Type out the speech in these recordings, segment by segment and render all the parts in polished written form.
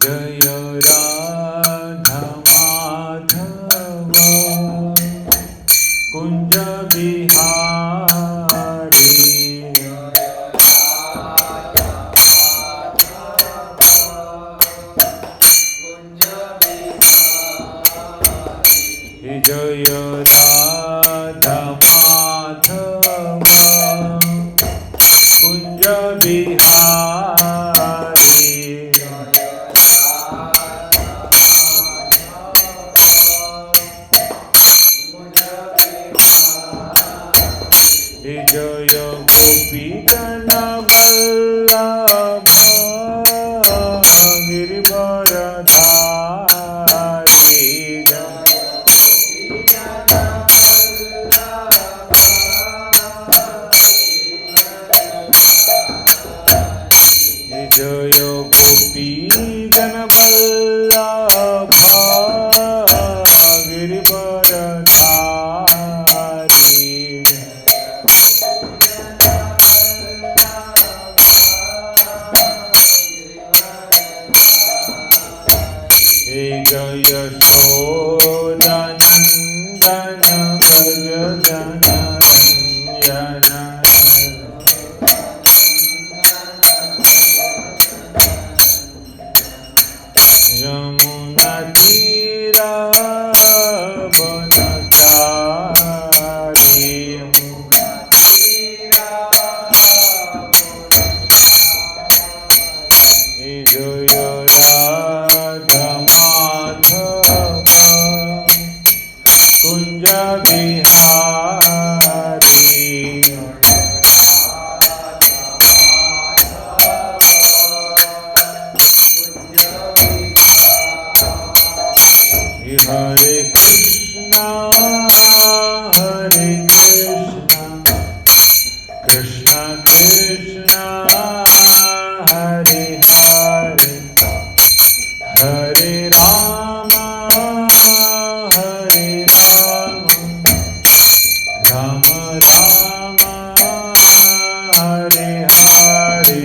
जय राधा माधव कुंज बिहारी जय राधा माधव कुंज बिहारी जय गोपीजन वल्लभ गिरिवरधारी जय गोपीजन वल्लभ गिरिवरधारी जय यशोदानन्दन व्रज जनरञ्जन यमुनातीरवनचारी जय राधा माधव कुंज बिहारी हरे Krishna Krishna Krishna Hare Hare Hare Ram Ram Ram Hare Hare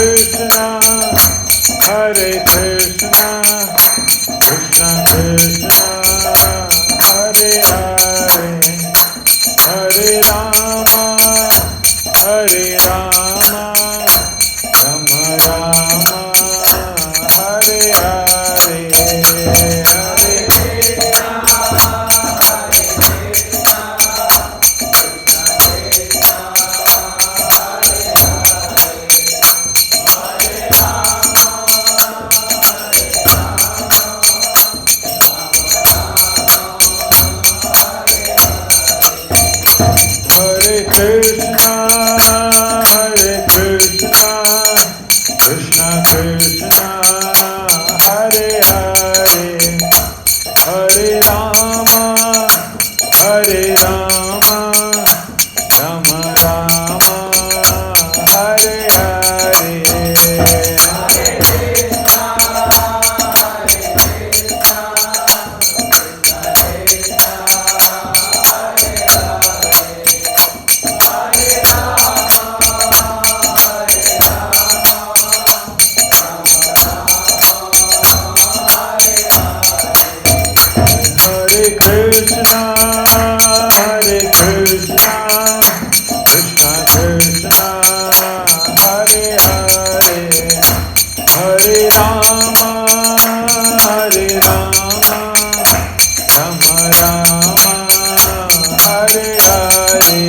Krishna, Hare Krishna, Krishna Krishna, Hare Hare, Hare Rama, Hare Rama, Rama Rama, Hare Hare, Hare Hare Krishna, Hare Krishna, Krishna Krishna, Hare Hare, Hare Rama, Hare Rama, Rama Rama, Hare Hare, Hare Krishna, Hare Krishna, Krishna Krishna, Hare Hare, Hare Rama, Hare Rama, Rama Rama, Hare Hare,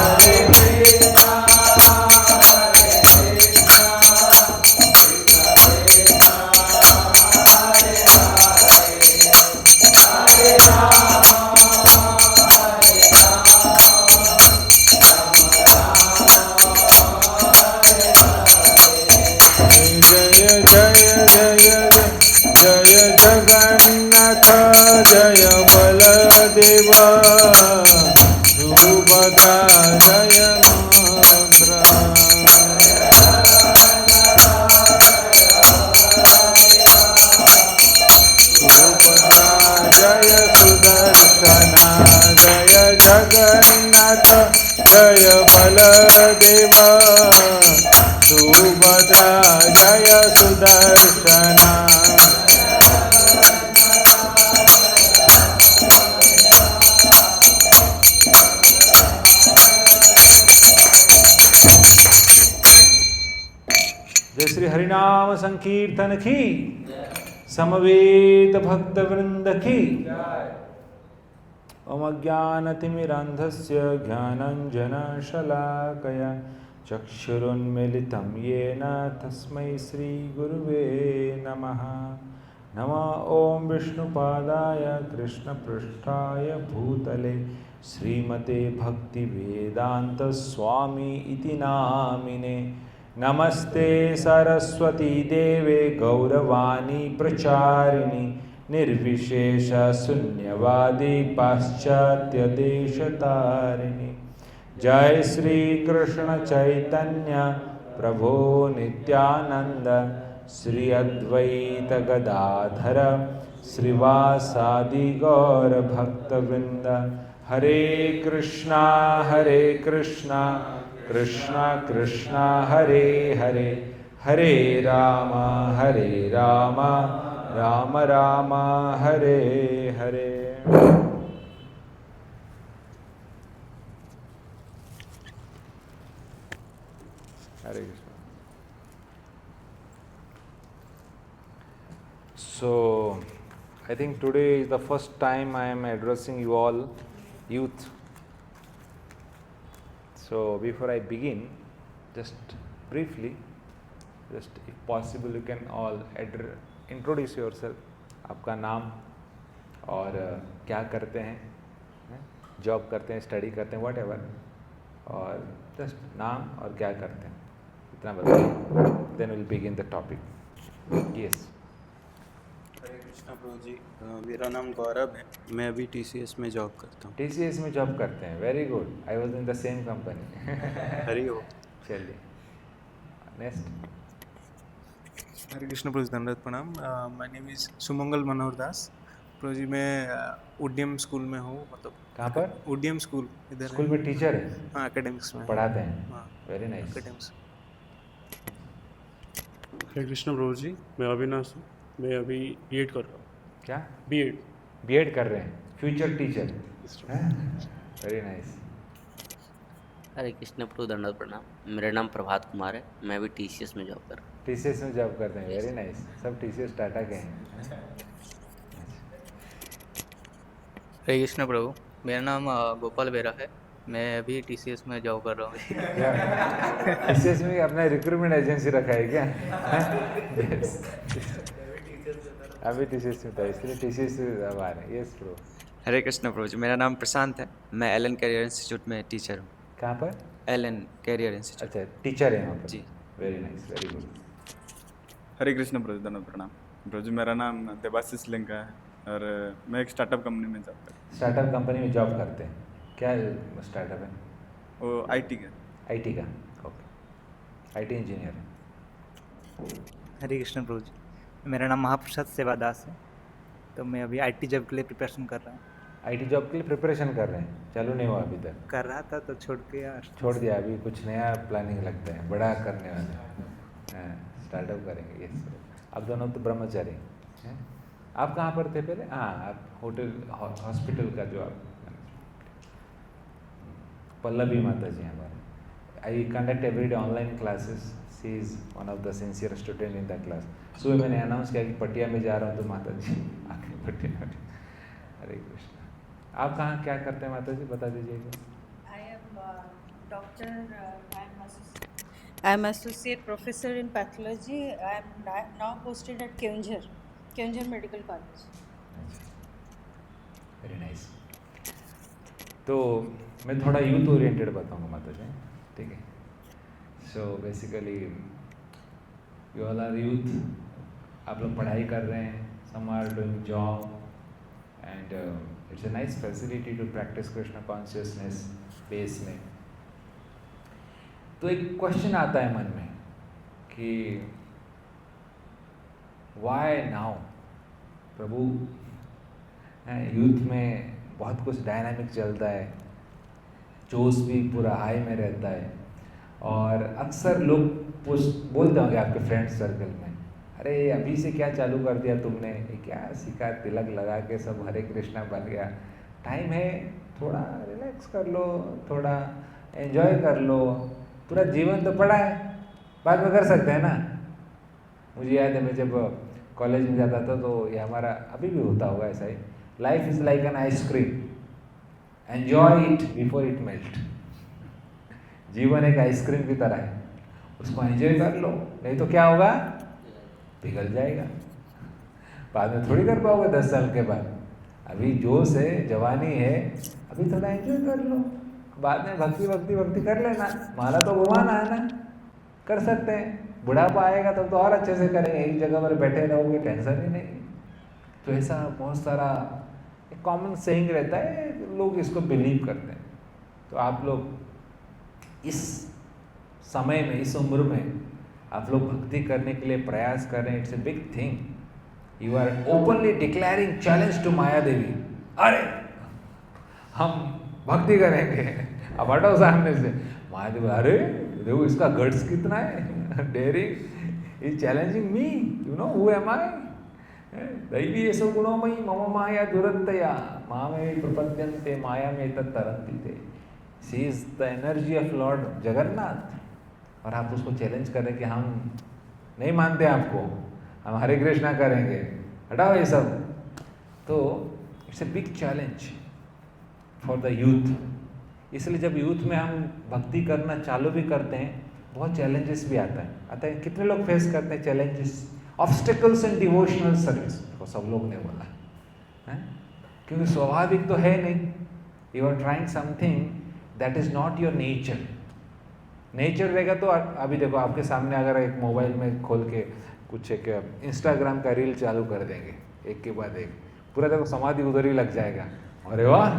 Hare Jaya Jaya Jaya Jaya Jagannatha Jaya Baladeva Subhadra Jaya Mandra Subhadra Jaya Sudarshana Jaya Jagannatha Jaya Baladeva Subhadra Jaya Sudarshana जय श्री हरिनाम संकीर्तन की समवेत भक्त वृंद की ओम अज्ञानतिमिरान्धस्य ज्ञानाञ्जनशलाकया चक्षुरुन्मिलितं येन तस्मै श्रीगुरुवे नमः नमः ॐ विष्णुपादाय कृष्णपृष्ठाय भूतले श्रीमते भक्तिवेदान्तस्वामी इति नामिने नमस्ते सरस्वती देवे गौरवाणी प्रचारिणि निर्विशेष शून्यवादी पाश्चात्य देशतारिणि जय श्री कृष्ण चैतन्य प्रभो नित्यानंद श्री अद्वैत गदाधर श्रीवासादि गौर भक्तवृंद हरे Krishna Krishna Krishna Hare Hare Hare Ram Ram Ram Hare Hare Hare Krishna. So, I think today is the first time I am addressing you all, youth. So, before I begin, just briefly, just if possible, you can all introduce yourself. आपका नाम और क्या करते हैं, जॉब करते हैं, study करते हैं, whatever, और जस्ट नाम और क्या करते हैं इतना बताइए. Then we'll begin the topic. Yes. हरे कृष्णा प्रभु जी, मेरा नाम गौरव है. मैं अभी TCS में जॉब करता हूँ. TCS में जॉब करते हैं. Very good. I was in the same company. Hari Om. चलिए नेक्स्ट. हरे कृष्ण प्रभु जी, दंडवत प्रणाम. My name is Sumangal Manohar Das. प्रभु जी मैं उड्डयम स्कूल में हूँ. मतलब कहाँ पर? उड्डयम स्कूल इधर स्कूल में टीचर है. हाँ, एकेडमिक्स में पढ़ाते हैं. हाँ, very nice. Academics. Hare Krishna प्रभु जी, मैं अविनाश हूँ। मैं अभी बीएड कर रहा हूँ। क्या बीएड। बीएड कर रहे हैं, फ्यूचर टीचर हैं? Very nice. हरे कृष्ण प्रभु, दंडवत प्रणाम। मेरा नाम प्रभात कुमार है, मैं भी टीसीएस में जॉब कर रहा हूँ। टीसीएस में जॉब करते हैं, वेरी नाइस। सब टीसीएस टाटा के हैं। हरे कृष्ण प्रभु, मेरा नाम गोपाल बेरा है। मैं अभी टीसीएस में जॉब कर रहा हूँ। टीसीएस में अपना रिक्रूटमेंट एजेंसी रखा है क्या? Yes. अभी टीसीएस में था, इसलिए टीसीएस से अब आ रहे हैं। Yes bro. हरे कृष्ण प्रभु जी, मेरा नाम प्रशांत है। मैं एलन कैरियर इंस्टीट्यूट में टीचर हूँ। कहाँ पर? Allen career institute. अच्छा, टीचर है यहाँ पर। जी। Very nice, very good. Hare Krishna प्रभु, दंडवत प्रणाम। प्रभु जी, मेरा नाम देवाशीष लिंगा है और मैं एक स्टार्टअप कंपनी में जॉब करता हूँ। स्टार्टअप कंपनी में जॉब करते हैं, क्या स्टार्टअप है? वो आईटी का। आईटी का, ओके। आईटी इंजीनियर है। हरे कृष्ण प्रभु जी, मेरा नाम महाप्रसाद सेवादास है। तो मैं अभी आईटी जॉब के लिए प्रिपरेशन कर रहा हूँ। आईटी जॉब के लिए प्रिपरेशन कर रहे हैं, चालू नहीं हुआ अभी तक? कर रहा था तो छोड़ के यार। छोड़ दिया, अभी कुछ नया प्लानिंग लगता है, बड़ा करने वाले हैं, स्टार्टअप करेंगे। यस, आप दोनों तो ब्रह्मचारी हैं। आप कहाँ पर थे पहले? हाँ, आप होटल हॉस्पिटल का जो आप पल्लवी माता जी हमारे। I conduct everyday online classes. She is one of the sincere student in the class. सुबह मैंने अनाउंस किया कि पटिया में जा रहा हूँ, तो माता जी आके पटिया में। हरे कृष्ण। आप कहाँ क्या करते हैं माता जी, बता दीजिएगा। Doctor, I am associate professor in pathology. I am now posted at Keonjhar Medical College. Very nice. तो मैं थोड़ा यूथ ओरिएंटेड बताऊंगा माता जी, ठीक है? So basically you all are youth, आप लोग पढ़ाई कर रहे हैं, some are doing job, and it's a nice facility to practise Krishna consciousness base में। तो एक क्वेश्चन आता है मन में कि वाई नाउ प्रभु? यूथ में बहुत कुछ डायनामिक चलता है, जोश भी पूरा हाई में रहता है, और अक्सर लोग बोलते होंगे आपके फ्रेंड सर्कल में, अरे अभी से क्या चालू कर दिया तुमने, ये क्या सीखा, तिलक लगा के सब हरे कृष्णा बन गया। टाइम है, थोड़ा रिलैक्स कर लो, थोड़ा एंजॉय कर लो, पूरा जीवन तो पड़ा है, बाद में कर सकते हैं ना। मुझे याद है, मैं जब कॉलेज में जाता था तो ये हमारा अभी भी होता होगा ऐसा ही, life is like an ice cream, enjoy it before it melt. जीवन एक आइसक्रीम की तरह है, उसको एंजॉय कर लो, नहीं तो क्या होगा, पिघल जाएगा। बाद में थोड़ी कर पाओगे 10 साल के बाद। अभी जोश है, जवानी है, अभी थोड़ा एंजॉय कर लो, बाद में भक्ति कर लेना। माला तो घुमाना है ना, कर सकते हैं। बुढ़ापा आएगा तब तो और अच्छे से करेंगे, एक जगह पर बैठे रहोगे टेंशन ही नहीं। तो ऐसा बहुत सारा एक कॉमन सेइंग रहता है, लोग इसको बिलीव करते हैं। तो आप लोग इस समय में, इस उम्र में आप लोग भक्ति करने के लिए प्रयास कर रहे हैं, it's a big thing. You are openly declaring challenge to Maya Devi, अरे हम भक्ति करेंगे, अब हटो सामने से। माया देवी, अरे देखो इसका गट्स कितना है, daring, is challenging me, you know who am I. दैवी ऐसो गुणोमयी मम माया दुरंतया मामे प्रपद्यन्ते माया में तत्तरन्ति ते। She is the energy of lord Jagannath. और आप उसको चैलेंज कर रहे हैं कि हम नहीं मानते आपको, हम हरे कृष्णा करेंगे, हटाओ ये सब। तो it's a big challenge for the youth. इसलिए जब यूथ में हम भक्ति करना चालू भी करते हैं, बहुत चैलेंजेस भी आता है। कितने लोग फेस करते हैं चैलेंजेस, ऑब्स्टिकल्स इन डिवोशनल सर्विस? देखो सब लोग ने बोला है, क्योंकि स्वाभाविक तो है नहीं। You are trying something that is not your nature. Nature रहेगा तो अभी देखो आपके सामने अगर एक मोबाइल में खोल के कुछ एक इंस्टाग्राम का रील चालू कर देंगे, एक के बाद एक, पूरा देखो समाधि उधर ही लग जाएगा। अरे वाह,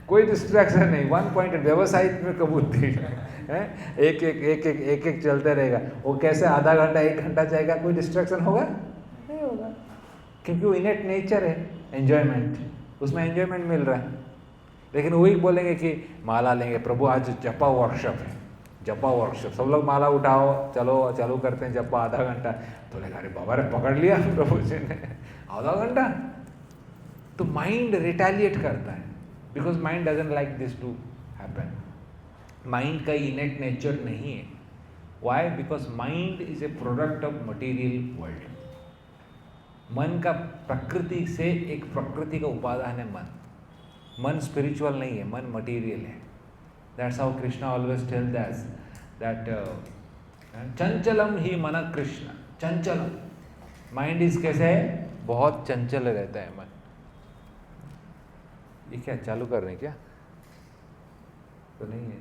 कोई डिस्ट्रैक्शन नहीं, वन पॉइंटेड, व्यवसायिक में कबूती है, एक चलते रहेगा। वो कैसे आधा घंटा 1 घंटा जाएगा, कोई डिस्ट्रैक्शन होगा नहीं होगा, क्योंकि वो इनेट नेचर है एंजॉयमेंट, उसमें एंजॉयमेंट मिल रहा है। लेकिन वही बोलेंगे कि माला लेंगे, प्रभु आज जपा वर्कशॉप है, जपा वर्कशॉप, सब लोग माला उठाओ, चलो चालू करते हैं जपा आधा घंटा। तो लगा अरे बाबा रे पकड़ लिया प्रभु जी ने, आधा घंटा। तो माइंड रिटेलिएट करता है, because mind doesn't like this to happen. Mind का इनेट नेचर नहीं है। Why? Because mind is a product of material world. मन का प्रकृति से एक प्रकृति का उपादान है मन। मन स्पिरिचुअल नहीं है, मन मटेरियल है। That's how Krishna always tell that चंचलम ही मन कृष्ण। चंचलम माइंड इज कैसे है? बहुत चंचल रहता है मन। ये क्या चालू कर रहे हैं क्या? तो नहीं है।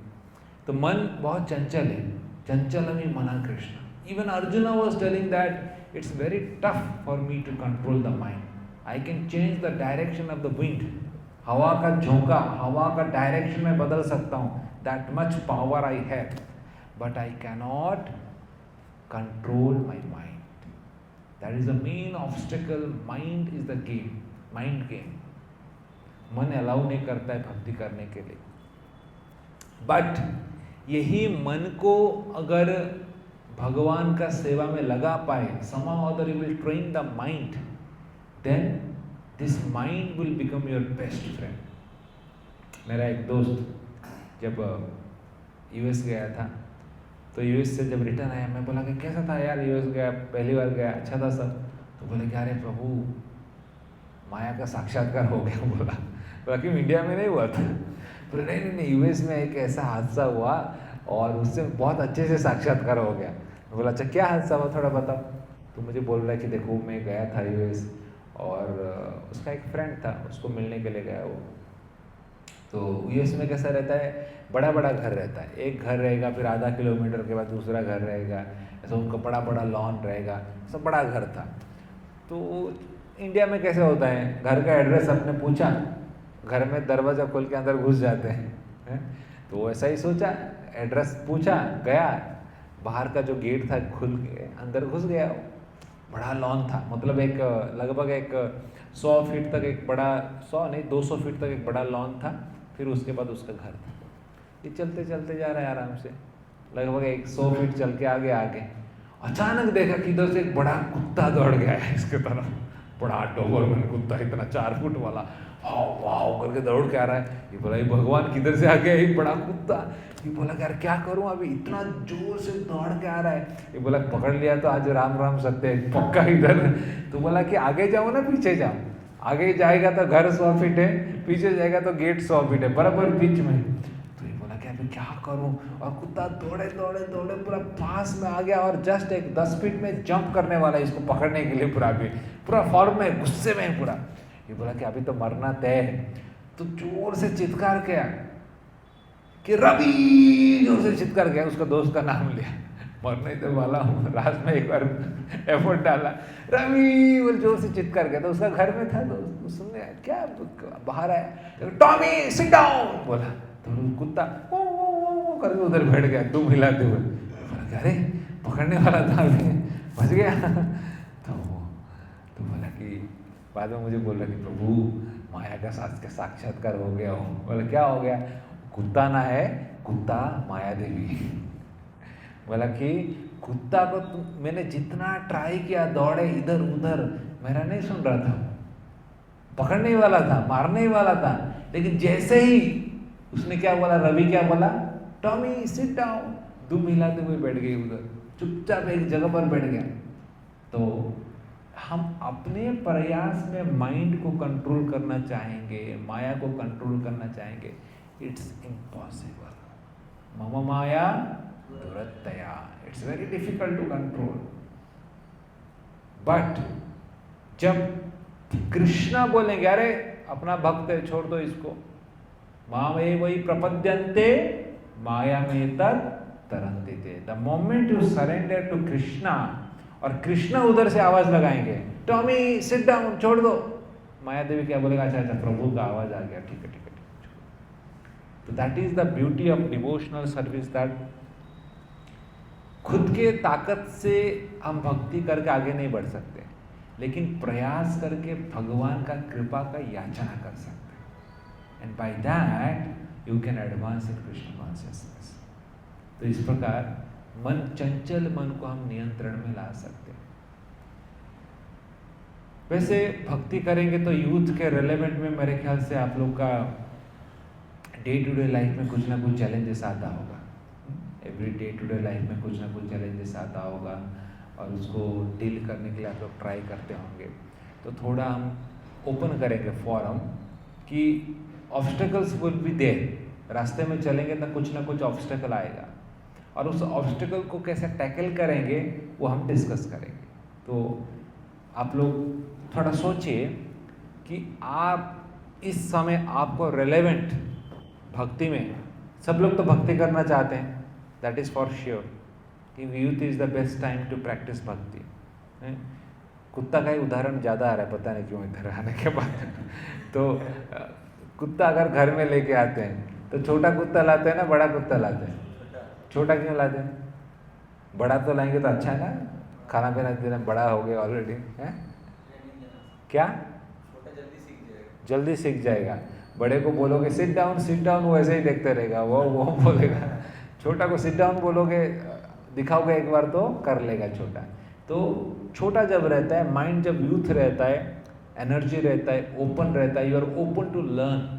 तो मन बहुत चंचल है। चंचलम ही मन Krishna. Even Arjuna was telling that it's very tough for me to control the mind. I can change the direction of the wind. हवा का झोंका, हवा का डायरेक्शन में बदल सकता हूँ। That much power I have, but I cannot control my mind. That is the main obstacle. Mind is the game, mind game. मन अलाउ नहीं करता है भक्ति करने के लिए। बट यही मन को अगर भगवान का सेवा में लगा पाए, somehow or other you will train the mind, then this mind will become your best friend। मेरा एक दोस्त जब यूएस गया था, तो यूएस से जब रिटर्न आया, मैं बोला कि कैसा था यार यूएस गया, पहली बार गया, अच्छा था सब। तो बोले कि अरे प्रभु माया का साक्षात्कार हो गया। बोला कि इंडिया में नहीं हुआ था। बोले नहीं यूएस में एक ऐसा हादसा हुआ और उससे बहुत अच्छे से साक्षात्कार हो गया। मैं बोला अच्छा क्या हादसा हुआ, थोड़ा बताओ। तो मुझे बोल रहा है कि देखो मैं गया था यूएस और उसका एक फ्रेंड था, उसको मिलने के लिए गया वो। तो यूएस में कैसा रहता है, बड़ा बड़ा घर रहता है। एक घर रहेगा, फिर आधा किलोमीटर के बाद दूसरा घर रहेगा, ऐसा उनका बड़ा बड़ा लॉन रहेगा, सब बड़ा घर था। तो इंडिया में कैसे होता है, घर का एड्रेस आपने पूछा, घर में दरवाज़ा खोल के अंदर घुस जाते हैं। तो ऐसा ही सोचा, एड्रेस पूछा, गया, बाहर का जो गेट था खुल के अंदर घुस गया। बड़ा लॉन था, मतलब एक लगभग एक 100 फीट तक एक बड़ा, 100 नहीं 200 फीट तक एक बड़ा लॉन था। फिर उसके बाद उसका घर था। ये चलते चलते जा रहा है आराम से, लगभग 100 फीट चल के आगे अचानक देखा कि इधर से एक बड़ा कुत्ता दौड़ गया है इसके तरफ। बड़ा डोबरमैन कुत्ता, इतना 4 फुट वाला, हाउ वाव करके दौड़ के आ रहा है। ये बोला ये भगवान किधर से आ गया एक बड़ा कुत्ता। ये बोला यार क्या करूं, अभी इतना जोर से दौड़ के आ रहा है। ये बोला पकड़ लिया तो आज राम राम सत्य है, पक्का इधर। तो बोला कि आगे जाओ ना पीछे जाओ। आगे जाएगा तो घर 100 फीट है, पीछे जाएगा तो गेट 100 फीट है, बराबर बीच में। तो ये बोला कि अभी क्या करूं, और कुत्ता दौड़े दौड़े दौड़े पूरा पास में आ गया और जस्ट एक 10 फीट में जंप करने वाला है इसको पकड़ने के लिए। पूरा फॉर्म में, गुस्से में पूरा। ये बोला कि अभी तो मरना तय है। तो जोर से चित्कार किया कि रवि, जोर से चित्कार किया, उसका दोस्त का नाम लिया, मरने तो वाला हूँ। रात में एक बार एफर्ट डाला, रवि बोल जोर से चित्कार किया। तो उसका घर में था, तो सुनने क्या बाहर आया, टॉमी सिट डाउन बोला। तो कुत्ता ओ करके उधर बैठ गया, दुम हिलाते हुए। बोला अरे पकड़ने वाला था, बच गया। तो बोला कि बाद में मुझे बोला कि प्रभु माया का साक्षात्कार हो गया हो। बोला क्या हो गया, कुत्ता ना है, कुत्ता माया देवी। बोला कि कुत्ता को मैंने जितना ट्राई किया, दौड़े इधर उधर, मेरा नहीं सुन रहा था, पकड़ने ही वाला था, मारने ही वाला था। लेकिन जैसे ही उसने क्या बोला, रवि क्या बोला, टॉमी सिट डाउन, दुम हिलाते हुए बैठ गई उधर, चुपचाप एक जगह पर बैठ गया। तो हम अपने प्रयास में माइंड को कंट्रोल करना चाहेंगे, माया को कंट्रोल करना चाहेंगे, इट्स इम्पॉसिबल। मम माया दुरत्तया, it's very difficult to control. But जब कृष्णा बोलेंगे अरे अपना भक्त है, छोड़ दो इसको, माम वही प्रपद्यन्ते माया में तरन्ते थे। The moment you surrender to Krishna, और कृष्णा उधर से आवाज लगाएंगे, टॉमी सिट डाउन, छोड़ दो। माया देवी क्या बोलेगा, अच्छा अच्छा प्रभु का आवाज आ गया, ठीक है ठीक है। तो that is the beauty of devotional service, that खुद के ताकत से हम भक्ति करके आगे नहीं बढ़ सकते, लेकिन प्रयास करके भगवान का कृपा का याचना कर सकते हैं। And by that you can advance in Krishna consciousness. तो इस प्रकार मन, चंचल मन को हम नियंत्रण में ला सकते हैं। वैसे भक्ति करेंगे तो यूथ के रिलेवेंट में मेरे ख्याल से आप लोग का डे टू डे लाइफ में कुछ ना कुछ चैलेंजेस आता होगा। Every day to day life में कुछ ना कुछ चैलेंजेस आता होगा और उसको डील करने के लिए आप लोग ट्राई करते होंगे। तो थोड़ा हम ओपन करेंगे फॉरम कि ऑब्स्टेकल्स विल बी देयर, रास्ते में चलेंगे तो कुछ ना कुछ ऑब्स्टेकल आएगा और उस ऑब्स्टेकल को कैसे टैकल करेंगे वो हम डिस्कस करेंगे। तो आप लोग थोड़ा सोचिए कि आप इस समय आपको रेलेवेंट भक्ति में, सब लोग तो भक्ति करना चाहते हैं, दैट इज़ फॉर श्योर कि youth is the best time to practice bhakti. कुत्ता का ही उदाहरण ज़्यादा आ रहा है, पता नहीं क्यों इधर आने के बाद। तो कुत्ता अगर घर में लेके आते हैं तो छोटा कुत्ता लाते हैं ना बड़ा कुत्ता लाते हैं? छोटा क्यों लाते हैं? बड़ा तो लाएंगे तो अच्छा है ना, खाना पीना देना, बड़ा हो गया ऑलरेडी है क्या, जल्दी सीख जाएगा। बड़े को बोलोगे सिट डाउन, वो ऐसे ही देखते रहेगा, वो बोलेगा। छोटा को सिट डाउन बोलोगे, दिखाओगे एक बार तो कर लेगा छोटा। तो छोटा जब रहता है, माइंड जब यूथ रहता है, एनर्जी रहता है, ओपन रहता है, you are open to learn.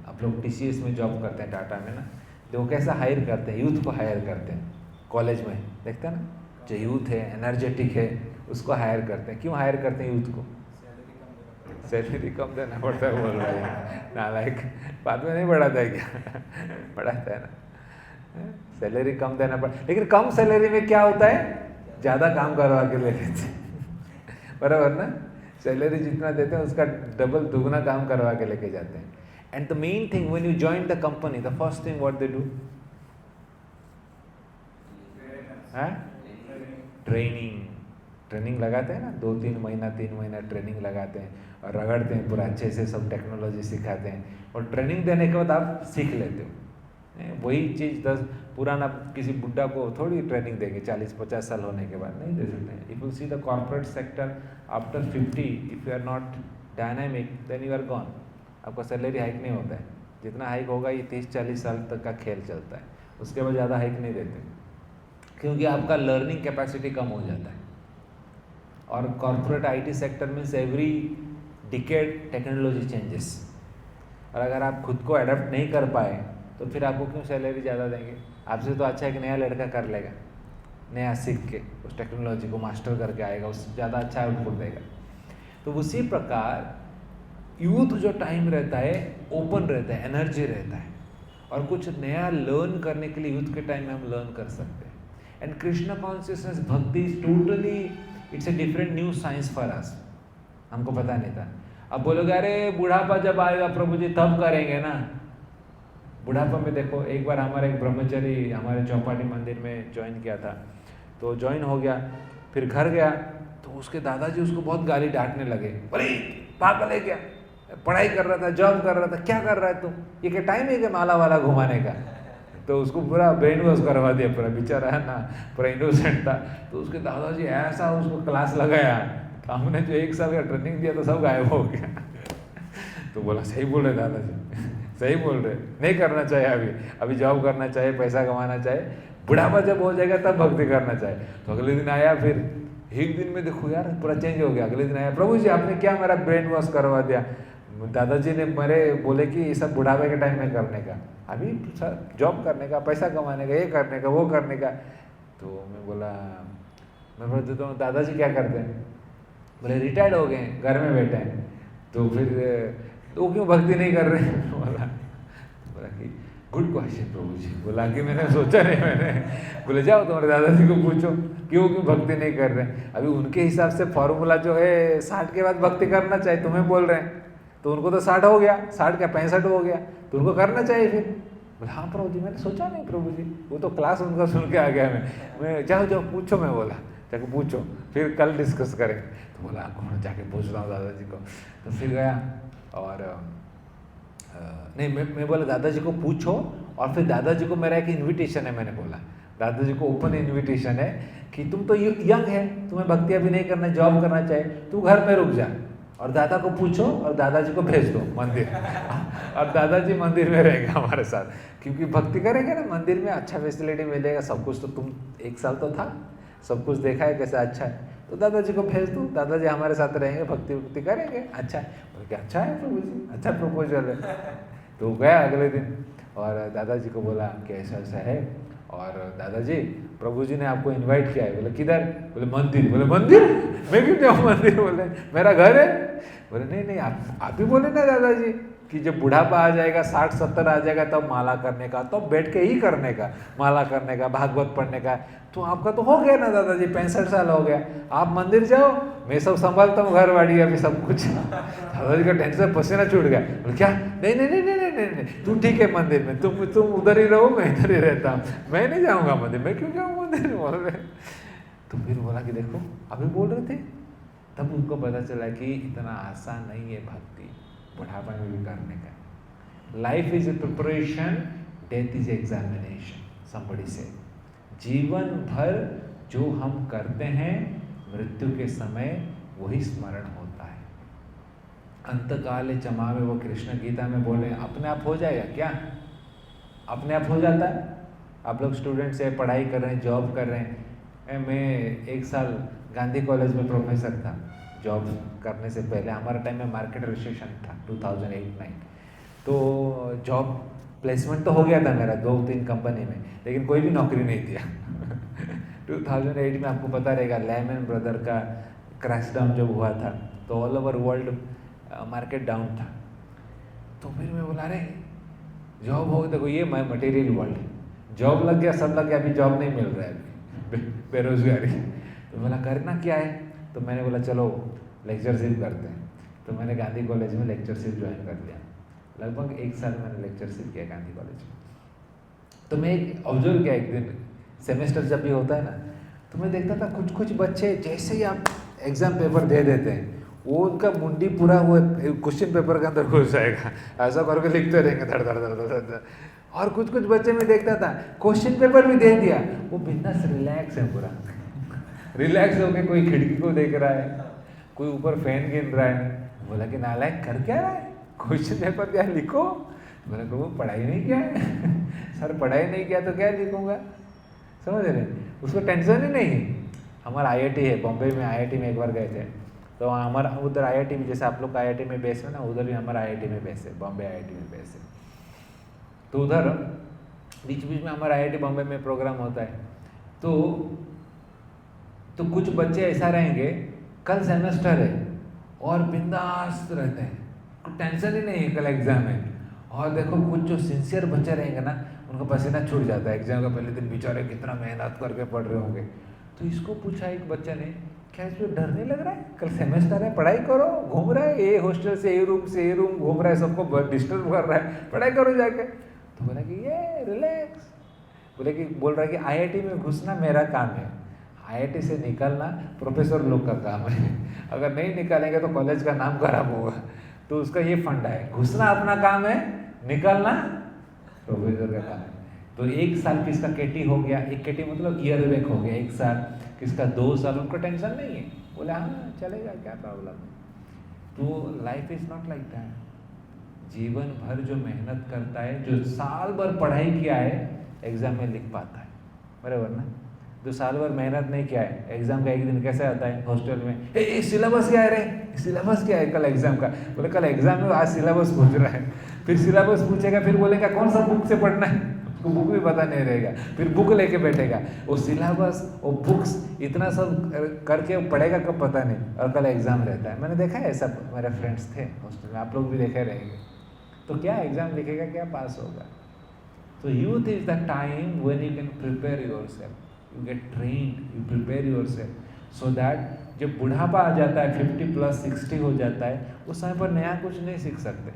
आप लोग TCS में जॉब करते हैं, टाटा में ना, तो वो कैसा हायर करते हैं, यूथ को हायर करते हैं। कॉलेज में देखते हैं ना, जो यूथ है, एनर्जेटिक है, उसको हायर करते हैं। क्यों हायर करते हैं यूथ को? सैलरी कम देना पड़ता है, बोल रहा है नालायक। बाद में नहीं बढ़ाता है क्या? बढ़ाता है ना, सैलरी कम देना पड़ता, लेकिन कम सैलरी में क्या होता है, ज़्यादा काम करवा के ले लेते हैं। बराबर ना, सैलरी जितना देते हैं उसका डबल दुगना काम करवा के लेके जाते हैं। And the main thing when you join the company, the first thing what they do, training लगाते हैं ना, 2-3 महीना 3 महीना ट्रेनिंग लगाते हैं और रगड़ते हैं पूरा अच्छे से, सब टेक्नोलॉजी सिखाते हैं और ट्रेनिंग देने के बाद आप सीख लेते हो। वही चीज़ 10 पुराना किसी बुड्ढा को थोड़ी ट्रेनिंग देंगे 40-50 साल होने के बाद, नहीं दे सकते हैं। If you see the corporate sector after 50, if you are not dynamic then you are gone. आपका सैलरी हाइक नहीं होता है, जितना हाइक होगा ये 30-40 साल तक का खेल चलता है, उसके बाद ज़्यादा हाइक नहीं देते क्योंकि आपका लर्निंग कैपेसिटी कम हो जाता है। और corporate IT sector means every decade technology changes, और अगर आप खुद को अडेप्ट नहीं कर पाए तो फिर आपको क्यों सैलरी ज़्यादा देंगे? आपसे तो अच्छा एक नया लड़का कर लेगा, नया सीख के उस टेक्नोलॉजी को मास्टर करके आएगा, उससे ज़्यादा अच्छा आउटपुट देगा। तो उसी प्रकार यूथ जो टाइम रहता है ओपन रहता है, एनर्जी रहता है, और कुछ नया लर्न करने के लिए यूथ के टाइम में हम लर्न कर सकते हैं। एंड कृष्ण कॉन्शियसनेस भक्ति is totally, it's a different new science for us. हमको पता नहीं था। अब बोलोगे अरे बुढ़ापा जब आएगा प्रभु जी तब करेंगे ना। बुढ़ापा में देखो, एक बार हमारे एक ब्रह्मचारी हमारे चौपाटी मंदिर में ज्वाइन किया था, तो ज्वाइन हो गया, फिर घर गया तो उसके दादाजी उसको बहुत गाली डांटने लगे, अरे पागल है क्या, पढ़ाई कर रहा था, जॉब कर रहा था, क्या कर रहा है तुम, ये क्या टाइम है क्या माला वाला घुमाने का। तो उसको पूरा ब्रेन वॉश करवा दिया, पूरा बेचारा है ना, पूरा इनोसेंट था। तो उसके दादाजी ऐसा उसको क्लास लगाया, हमने जो 1 साल का ट्रेनिंग दिया तो सब गायब हो गया। तो बोला सही बोल रहे दादाजी, सही बोल रहे, नहीं करना चाहिए, अभी जॉब करना चाहिए, पैसा कमाना चाहिए, बुढ़ापा जब हो जाएगा तब भक्ति करना चाहिए। तो अगले दिन आया, फिर एक दिन में देखो यार पूरा चेंज हो गया। अगले दिन आया, प्रभु जी आपने क्या मेरा ब्रेन वॉश करवा दिया, दादाजी ने मेरे बोले कि ये सब बुढ़ापे के टाइम में करने का, अभी जॉब करने का, पैसा कमाने का, ये करने का, वो करने का। तो मैं बोला देता हूँ, दादाजी क्या करते हैं? बोले रिटायर्ड हो गए, घर में बैठे हैं। तो फिर तो क्यों भक्ति नहीं कर रहे? बोला कि गुड क्वेश्चन प्रभु जी। बोला कि मैंने सोचा नहीं, मैंने बोले जाओ तुम्हारे दादाजी को पूछो क्यों भक्ति नहीं कर रहे हैं। अभी उनके हिसाब से फॉर्मूला जो है 60 के बाद भक्ति करना चाहिए, तुम्हें बोल रहे हैं, तो उनको तो 60 हो गया, 60 क्या 65 हो गया, तो उनको करना चाहिए फिर। बोला हाँ प्रभु जी, मैंने सोचा नहीं प्रभु जी, वो तो क्लास उनका सुन के आ गया मैं जाओ जाओ पूछो। मैं बोला जाके पूछो, फिर कल डिस्कस करेंगे। तो बोला कौन जाके पूछ रहा हूँ दादाजी को। तो फिर गया और नहीं मैं बोला दादाजी को पूछो, और फिर दादाजी को मेरा एक इन्विटेशन है, मैंने बोला दादाजी को ओपन इन्विटेशन है कि तुम तो यंग है, तुम्हें भक्ति अभी नहीं करना, जॉब करना चाहिए, तू घर में रुक जा, और दादा को पूछो और दादाजी को भेज दो मंदिर और दादाजी मंदिर में रहेंगे हमारे साथ, क्योंकि भक्ति करेंगे ना मंदिर में, अच्छा फैसिलिटी मिलेगा, सब कुछ। तो तुम 1 साल तो था, सब कुछ देखा है कैसा अच्छा है, तो दादाजी को भेज दो, दादाजी हमारे साथ रहेंगे, भक्ति भक्ति करेंगे। अच्छा है, बोले कि अच्छा है प्रभु जी, अच्छा प्रपोजल है। तो गया अगले दिन और दादाजी को बोला कि ऐसा ऐसा है, और दादाजी प्रभु जी ने आपको इनवाइट किया है। बोले किधर? बोले मंदिर। बोले मंदिर? मैं क्यों जाऊँ मंदिर? बोले मेरा घर है। बोले नहीं नहीं, आप भी बोले ना दादाजी कि जब बुढ़ापा आ जाएगा, 60-70 आ जाएगा, तब माला करने का, तब बैठ के ही करने का, माला करने का, भागवत पढ़ने का। तो आपका तो हो गया ना दादाजी, 65 साल हो गया, आप मंदिर जाओ, मैं सब संभालता हूँ, घर बाड़ी अभी सब कुछ। दादाजी का टेंशन, पसीना छूट गया। बोले क्या? नहीं नहीं नहीं नहीं नहीं नहीं, तू ठीक है मंदिर में, तुम उधर ही रहो, मैं इधर ही रहता हूँ, मैं नहीं जाऊँगा मंदिर। मैं क्यों जाऊँ मंदिर? बोल रहे। तो फिर बोला कि देखो अभी बोल रहे थे, तब उनको पता चला कि इतना आसान नहीं है भक्ति बुढ़ापा में भी करने का। Life is a preparation, death is examination. Somebody से जीवन भर जो हम करते हैं, मृत्यु के समय वही स्मरण होता है। अंतकाले चमावे, वो कृष्ण गीता में बोले, अपने आप हो जाएगा क्या? अपने आप हो जाता है। आप लोग स्टूडेंट्स है, पढ़ाई कर रहे हैं, जॉब कर रहे हैं। मैं 1 साल गांधी कॉलेज में प्रोफेसर था। जॉब करने से पहले हमारा टाइम में मार्केट रिसेशन था 2008-9, तो जॉब प्लेसमेंट तो हो गया था मेरा 2-3 कंपनी में, लेकिन कोई भी नौकरी नहीं दिया। 2008 में आपको पता रहेगा, लैमन ब्रदर का क्रैश डाउन जब हुआ था, तो all over world market down था। तो फिर मैं बोला, अरे जॉब हो, देखो ये मटेरियल वर्ल्ड, जॉब लग गया, सब लग गया, अभी जॉब नहीं मिल रहा है, अभी बेरोजगारी। तो बोला करना क्या है? तो मैंने बोला चलो लेक्चरशिप करते हैं। तो मैंने गांधी कॉलेज में लेक्चरशिप ज्वाइन कर लिया। लगभग 1 साल मैंने लेक्चरशिप किया गांधी कॉलेज में। तो मैं एक ऑब्जर्व किया, एक दिन सेमेस्टर जब भी होता है ना, तो मैं देखता था कुछ बच्चे जैसे ही आप एग्ज़ाम पेपर दे देते हैं, वो उनका मुंडी पूरा वो क्वेश्चन पेपर के अंदर घुस जाएगा, ऐसा करके लिखते रहेंगे धड़ धड़ धड़ धड़ धड़। और कुछ बच्चे में देखता था क्वेश्चन पेपर भी दे दिया, वो बिंदास रिलैक्स है, पूरा रिलैक्स होके कोई खिड़की को देख रहा है, कोई ऊपर फैन गिन रहा है। बोला कि नालायक कर क्या रहा है, क्वेश्चन पेपर क्या लिखो। बोला प्रभु पढ़ाई नहीं किया है। सर पढ़ाई नहीं किया तो क्या लिखूंगा, समझ रहे? उसको टेंशन ही नहीं। हमारा IIT है बॉम्बे में, IIT में एक बार गए थे, तो हमारा उधर IIT में, जैसे आप लोग का IIT में बेस है ना, उधर भी हमारा IIT में बेस है, बॉम्बे IIT में बेस है। तो उधर बीच बीच में हमारा IIT बॉम्बे में प्रोग्राम होता है। तो कुछ बच्चे ऐसा रहेंगे, कल सेमेस्टर है और बिंदास रहते हैं, कुछ टेंशन ही नहीं है, कल एग्ज़ाम है। और देखो कुछ जो सिंसियर बच्चे रहेंगे ना, उनको पसीना छूट जाता है, एग्ज़ाम का पहले दिन बेचारे कितना मेहनत करके पढ़ रहे होंगे। तो इसको पूछा एक बच्चे ने, क्या इसमें डर नहीं लग रहा है? कल सेमेस्टर है, पढ़ाई करो, घूम रहा है, ये हॉस्टल से ये रूम से ये रूम घूम रहा है, सबको डिस्टर्ब कर रहा है, पढ़ाई करो जाके। तो बोला कि ये रिलैक्स, बोल रहा है कि IIT में घुसना मेरा काम है, IIT से निकलना प्रोफेसर लोग का काम है, अगर नहीं निकालेंगे तो कॉलेज का नाम खराब होगा। तो उसका ये फंडा है, घुसना अपना काम है, निकलना प्रोफेसर का काम है। तो 1 साल किसका KT हो गया, एक KT मतलब ईयर बैक हो गया 1 साल, किसका 2 साल, उनको टेंशन नहीं है, बोले हाँ चलेगा, क्या प्रॉब्लम है। तो life is not like that. जीवन भर जो मेहनत करता है, जो साल भर पढ़ाई किया है, एग्जाम में लिख पाता है, बराबर ना? जो साल भर मेहनत नहीं किया है, एग्जाम का एक दिन कैसे आता है हॉस्टल में, ए सिलेबस क्या है रे, सिलेबस क्या है कल एग्जाम का। बोले कल एग्जाम में, आज सिलेबस पूछ रहा है। फिर सिलेबस पूछेगा, फिर बोलेगा कौन सा बुक से पढ़ना है, उसको बुक भी पता नहीं रहेगा, फिर बुक लेके बैठेगा, वो सिलेबस वो बुक्स इतना सब करके पढ़ेगा कब पता नहीं, और कल एग्जाम रहता है। मैंने देखा है, सब मेरे फ्रेंड्स थे हॉस्टल में, आप लोग भी देखे रहेंगे। तो क्या एग्जाम लिखेगा, क्या पास होगा? तो youth is the time when you can prepare yourself, you get trained, you prepare yourself, so that जब बुढ़ापा आ जाता है, 50+ 60 हो जाता है, उस समय पर नया कुछ नहीं सीख सकते।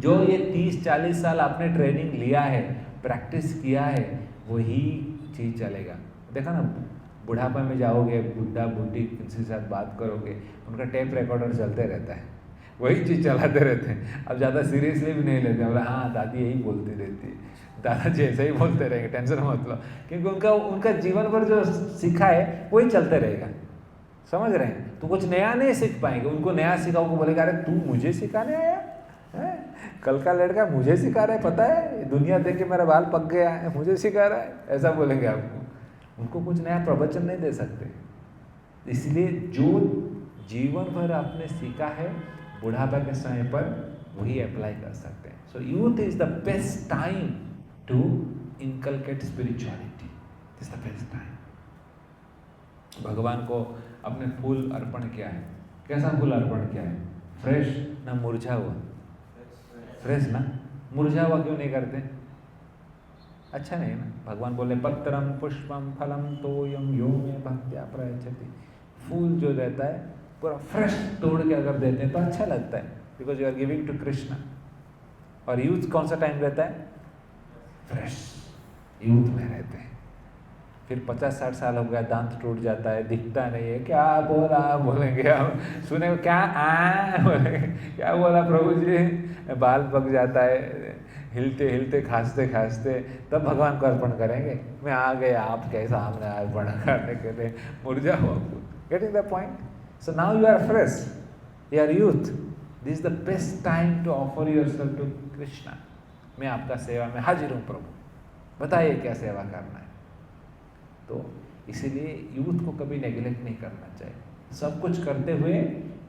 जो ये 30-40 साल आपने ट्रेनिंग लिया है, प्रैक्टिस किया है, वही चीज़ चलेगा। देखा ना, बुढ़ापा में जाओगे, बुढ़ा बुढ़ी किसी के साथ बात करोगे, उनका टेप रिकॉर्डर चलते रहता है, वही चीज़ चलाते रहते हैं। अब ज़्यादा सीरियसली भी नहीं लेते, बोला हाँ दादी यही बोलती रहती है, दादाजी ऐसे ही बोलते रहेंगे, टेंशन मत लो, क्योंकि उनका जीवन भर जो सीखा है वही चलते रहेगा, समझ रहे हैं? तो कुछ नया नहीं सीख पाएंगे। उनको नया सिखाओ को बोलेगा अरे तू मुझे सिखाने आया है, कल का लड़का मुझे सिखा रहा है, पता है दुनिया देख के मेरा बाल पक गया है, मुझे सिखा रहा है, ऐसा बोलेंगे आपको। उनको कुछ नया प्रवचन नहीं दे सकते। इसलिए जो जीवन भर आपने सीखा है बुढ़ापा के समय पर वही अप्लाई कर सकते हैं। So youth is the best time to inculcate spirituality, is the best time. भगवान को अपने फूल अर्पण किया है, कैसा फूल अर्पण किया है? फ्रेश ना मुरझा हुआ? फ्रेश ना, मुरझा हुआ क्यों नहीं करते? अच्छा नहीं ना। भगवान बोले पत्रम पुष्पम फलम तोयम यो में भक्त्या प्रयच्छति। फूल जो रहता है पूरा फ्रेश तोड़ के अगर देते हैं तो अच्छा लगता है, because you are giving to Krishna. और यूथ कौन सा टाइम रहता है? फ्रेश यूथ में रहते हैं। फिर 50-60 साल हो गया, दांत टूट जाता है, दिखता नहीं है, क्या बोला बोलेंगे हम, सुने क्या बोलेंगे, क्या बोला प्रभु जी, बाल पक जाता है, हिलते हिलते खांसते खांसते, तब भगवान को अर्पण करेंगे। मैं आ गया आपके सामने अर्पण करने के लिए, मुरझा हुआ। Getting the point? So now you are fresh, you are youth, this is the best time to offer yourself to Krishna. मैं आपका सेवा में हाजिर हूँ प्रभु, बताइए क्या सेवा करना है। तो इसीलिए यूथ को कभी नेग्लेक्ट नहीं करना चाहिए। सब कुछ करते हुए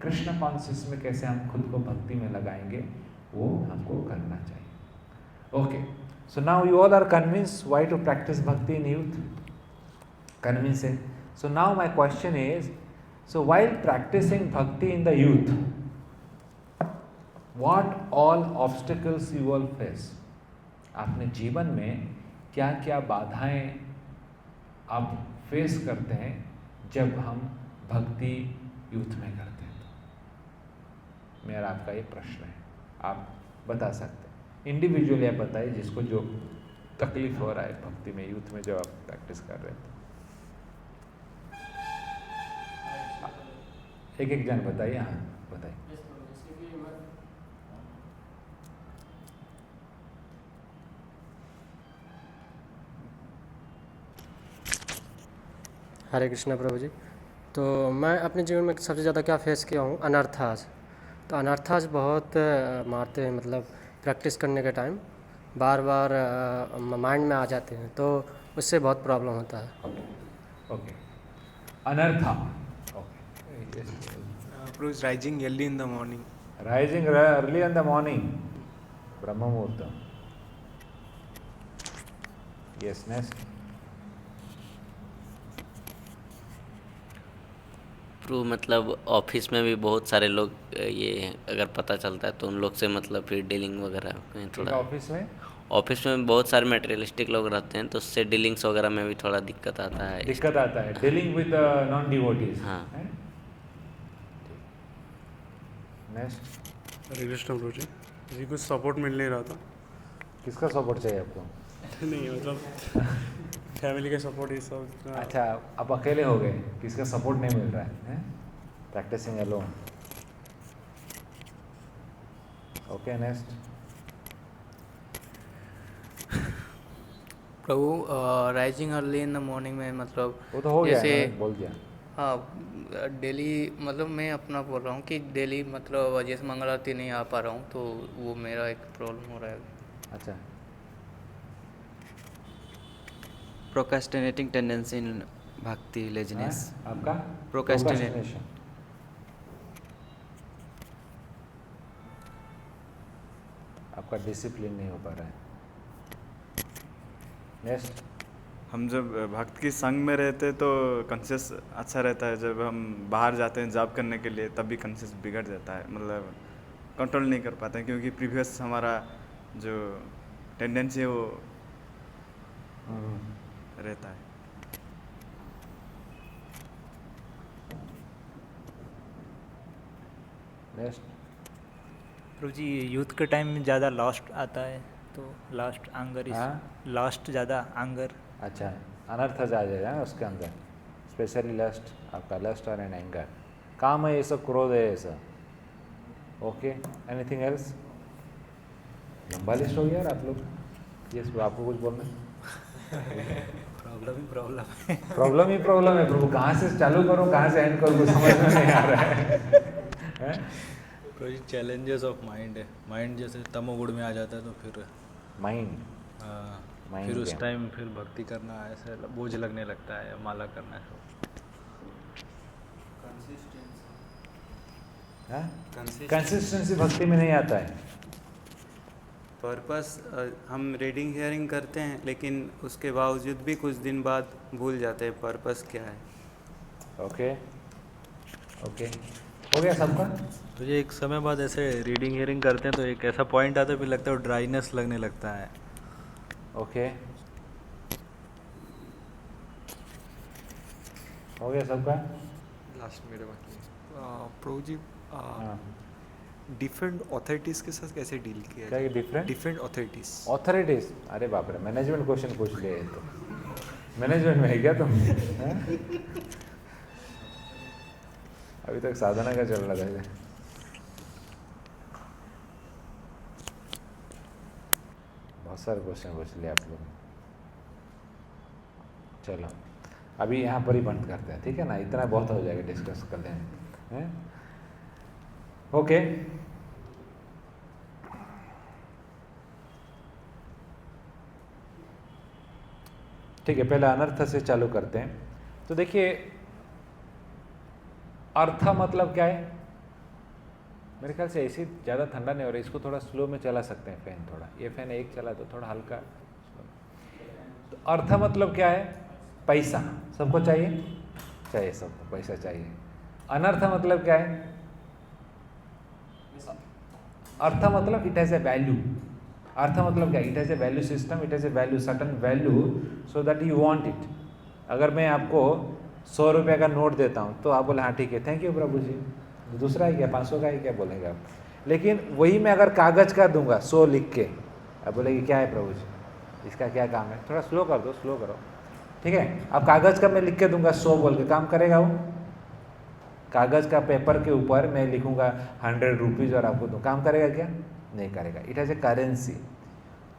कृष्ण कॉन्शियस में कैसे हम खुद को भक्ति में लगाएंगे वो हमको करना चाहिए। Okay, so now you all are convinced why to practice bhakti in youth? Convince है। So now my question is, so while practicing bhakti in the youth, what all obstacles you all face? आपने जीवन में क्या क्या बाधाएं आप फेस करते हैं जब हम भक्ति यूथ में करते हैं? मेरा आपका ये प्रश्न है, आप बता सकते हैं। इंडिविजुअली आप बताइए जिसको जो तकलीफ हो रहा है भक्ति में यूथ में जब आप प्रैक्टिस कर रहे थे। एक एक जन बताइए। हाँ बताइए। हरे कृष्णा प्रभु जी। तो मैं अपने जीवन में सबसे ज़्यादा क्या फेस किया हूँ? अनर्थाज। तो अनर्थाज बहुत मारते हैं, मतलब प्रैक्टिस करने के टाइम बार बार माइंड में आ जाते हैं, तो उससे बहुत प्रॉब्लम होता है। ओके, अनर्था। Rising early in the morning. Rising early in the morning, brahma muhurta. Yes, next. प्रभु मतलब ऑफिस में भी बहुत सारे लोग ये अगर पता चलता है तो उन लोग से मतलब फिर डीलिंग वगैरह थोड़ा, ऑफिस में बहुत सारे मटेरियलिस्टिक लोग रहते हैं तो उससे डीलिंग्स वगैरह में भी थोड़ा दिक्कत आता है। दिक्कत आता है डीलिंग विद नॉन डिवोटीज। हाँ। नेक्स्ट। हरे कृष्ण प्रभु जी। जी कुछ सपोर्ट मिल नहीं रहा था। किसका सपोर्ट चाहिए आपको? नहीं मतलब फैमिली का सपोर्ट ये सब। अच्छा, आप अकेले हो गए, किसका सपोर्ट नहीं मिल रहा है? Practising alone. Okay, next. Prabhu rising early in the morning में मतलब वो तो हो गया, जैसे बोल दिया। हाँ, डेली मतलब मैं अपना बोल रहा हूँ कि डेली मतलब जैसे मंगल आरती नहीं आ पा रहा हूँ, तो वो मेरा एक प्रॉब्लम हो रहा है। अच्छा, प्रोक्रेस्टिनेटिंग टेंडेंसी इन भक्ति लेजीनेस। आपका प्रोक्रेस्टिनेशन। आपका डिसिप्लिन नहीं हो पा रहा है। नेक्स्ट। हम जब भक्त की संग में रहते तो कॉन्शियस अच्छा रहता है, जब हम बाहर जाते हैं जॉब करने के लिए तब भी कॉन्शियस बिगड़ जाता है, मतलब कंट्रोल नहीं कर पाते हैं क्योंकि प्रीवियस हमारा जो टेंडेंसी है वो रहता है। नेक्स्ट। प्रभु जी, यूथ के टाइम में ज़्यादा लॉस्ट आता है, तो लास्ट एंगर लास्ट ज़्यादा एंगर। अच्छा, अनर्थज आ जाएगा ना उसके अंदर, स्पेशली लस्ट, आपका लस्ट और एन एंगर। काम है ये सब, क्रोध है ये सब। Okay, anything else? लंबा लिस्ट हो गया यार आप लोग। यस, आपको कुछ बोलना है? प्रॉब्लम ही प्रॉब्लम है प्रभु, कहाँ से चालू करूँ कहाँ से एंड करूँ समझ में नहीं आ रहा है। हैं? कोई चैलेंजेस ऑफ माइंड है, माइंड जैसे तमोगुण में आ जाता है तो फिर माइंड फिर उस टाइम फिर भक्ति करना ऐसे बोझ लगने लगता है, माला करना है। कंसिस्टेंसी भक्ति में नहीं आता है। पर्पस हम रीडिंग हियरिंग करते हैं लेकिन उसके बावजूद भी कुछ दिन बाद भूल जाते हैं पर्पस क्या है। ओके ओके, हो गया सबका। तो ये एक समय बाद ऐसे रीडिंग हियरिंग करते हैं तो एक ऐसा पॉइंट आता है फिर लगता है ड्राइनेस लगने लगता है। ओके, हो गया सबका। लास्ट मेरे बाकी प्रभु जी, डिफरेंट अथॉरिटीज़ के साथ कैसे डील किया क्या? Different authorities? अरे बाप रे, मैनेजमेंट क्वेश्चन पूछ लिया है तो। मैनेजमेंट में है क्या तुम? अभी तक साधना का चल रहा था। बहुत सारे क्वेश्चन पूछ लिए आप लोग। चलो अभी यहाँ पर ही बंद करते हैं, ठीक है ना? इतना बहुत हो जाएगा, डिस्कस कर लेंगे। ओके, ठीक है, पहले अनर्थ से चालू करते हैं। तो देखिए, अर्थ मतलब क्या है? मेरे ख्याल से ऐसी ज़्यादा ठंडा नहीं हो रहा, इसको थोड़ा स्लो में चला सकते हैं फैन। थोड़ा ये फैन एक चला तो थोड़ा हल्का। तो अर्थ मतलब क्या है? पैसा। सबको चाहिए? चाहिए, सबको पैसा चाहिए। अनर्थ मतलब क्या है? अर्थ मतलब इट हैज़ ए वैल्यू। अर्थ मतलब क्या? It has a value system, it has a value, certain value, so that you want it. अगर मैं आपको 100 रुपये का नोट देता हूँ तो आप बोले हाँ ठीक है, थैंक यू प्रभु जी। दूसरा है क्या? 500 का है क्या? बोलेंगे आप। लेकिन वही मैं अगर कागज़ का दूंगा 100 लिख के, आप बोलेंगे क्या है प्रभु जी, इसका क्या काम है? थोड़ा स्लो कर दो, स्लो करो, ठीक है। अब कागज़ का मैं लिख के दूंगा 100 बोल के, काम करेगा वो? कागज़ का पेपर के ऊपर मैं लिखूंगा 100 रुपीज़ और आपको दूँ, काम करेगा क्या? नहीं करेगा। It has a currency.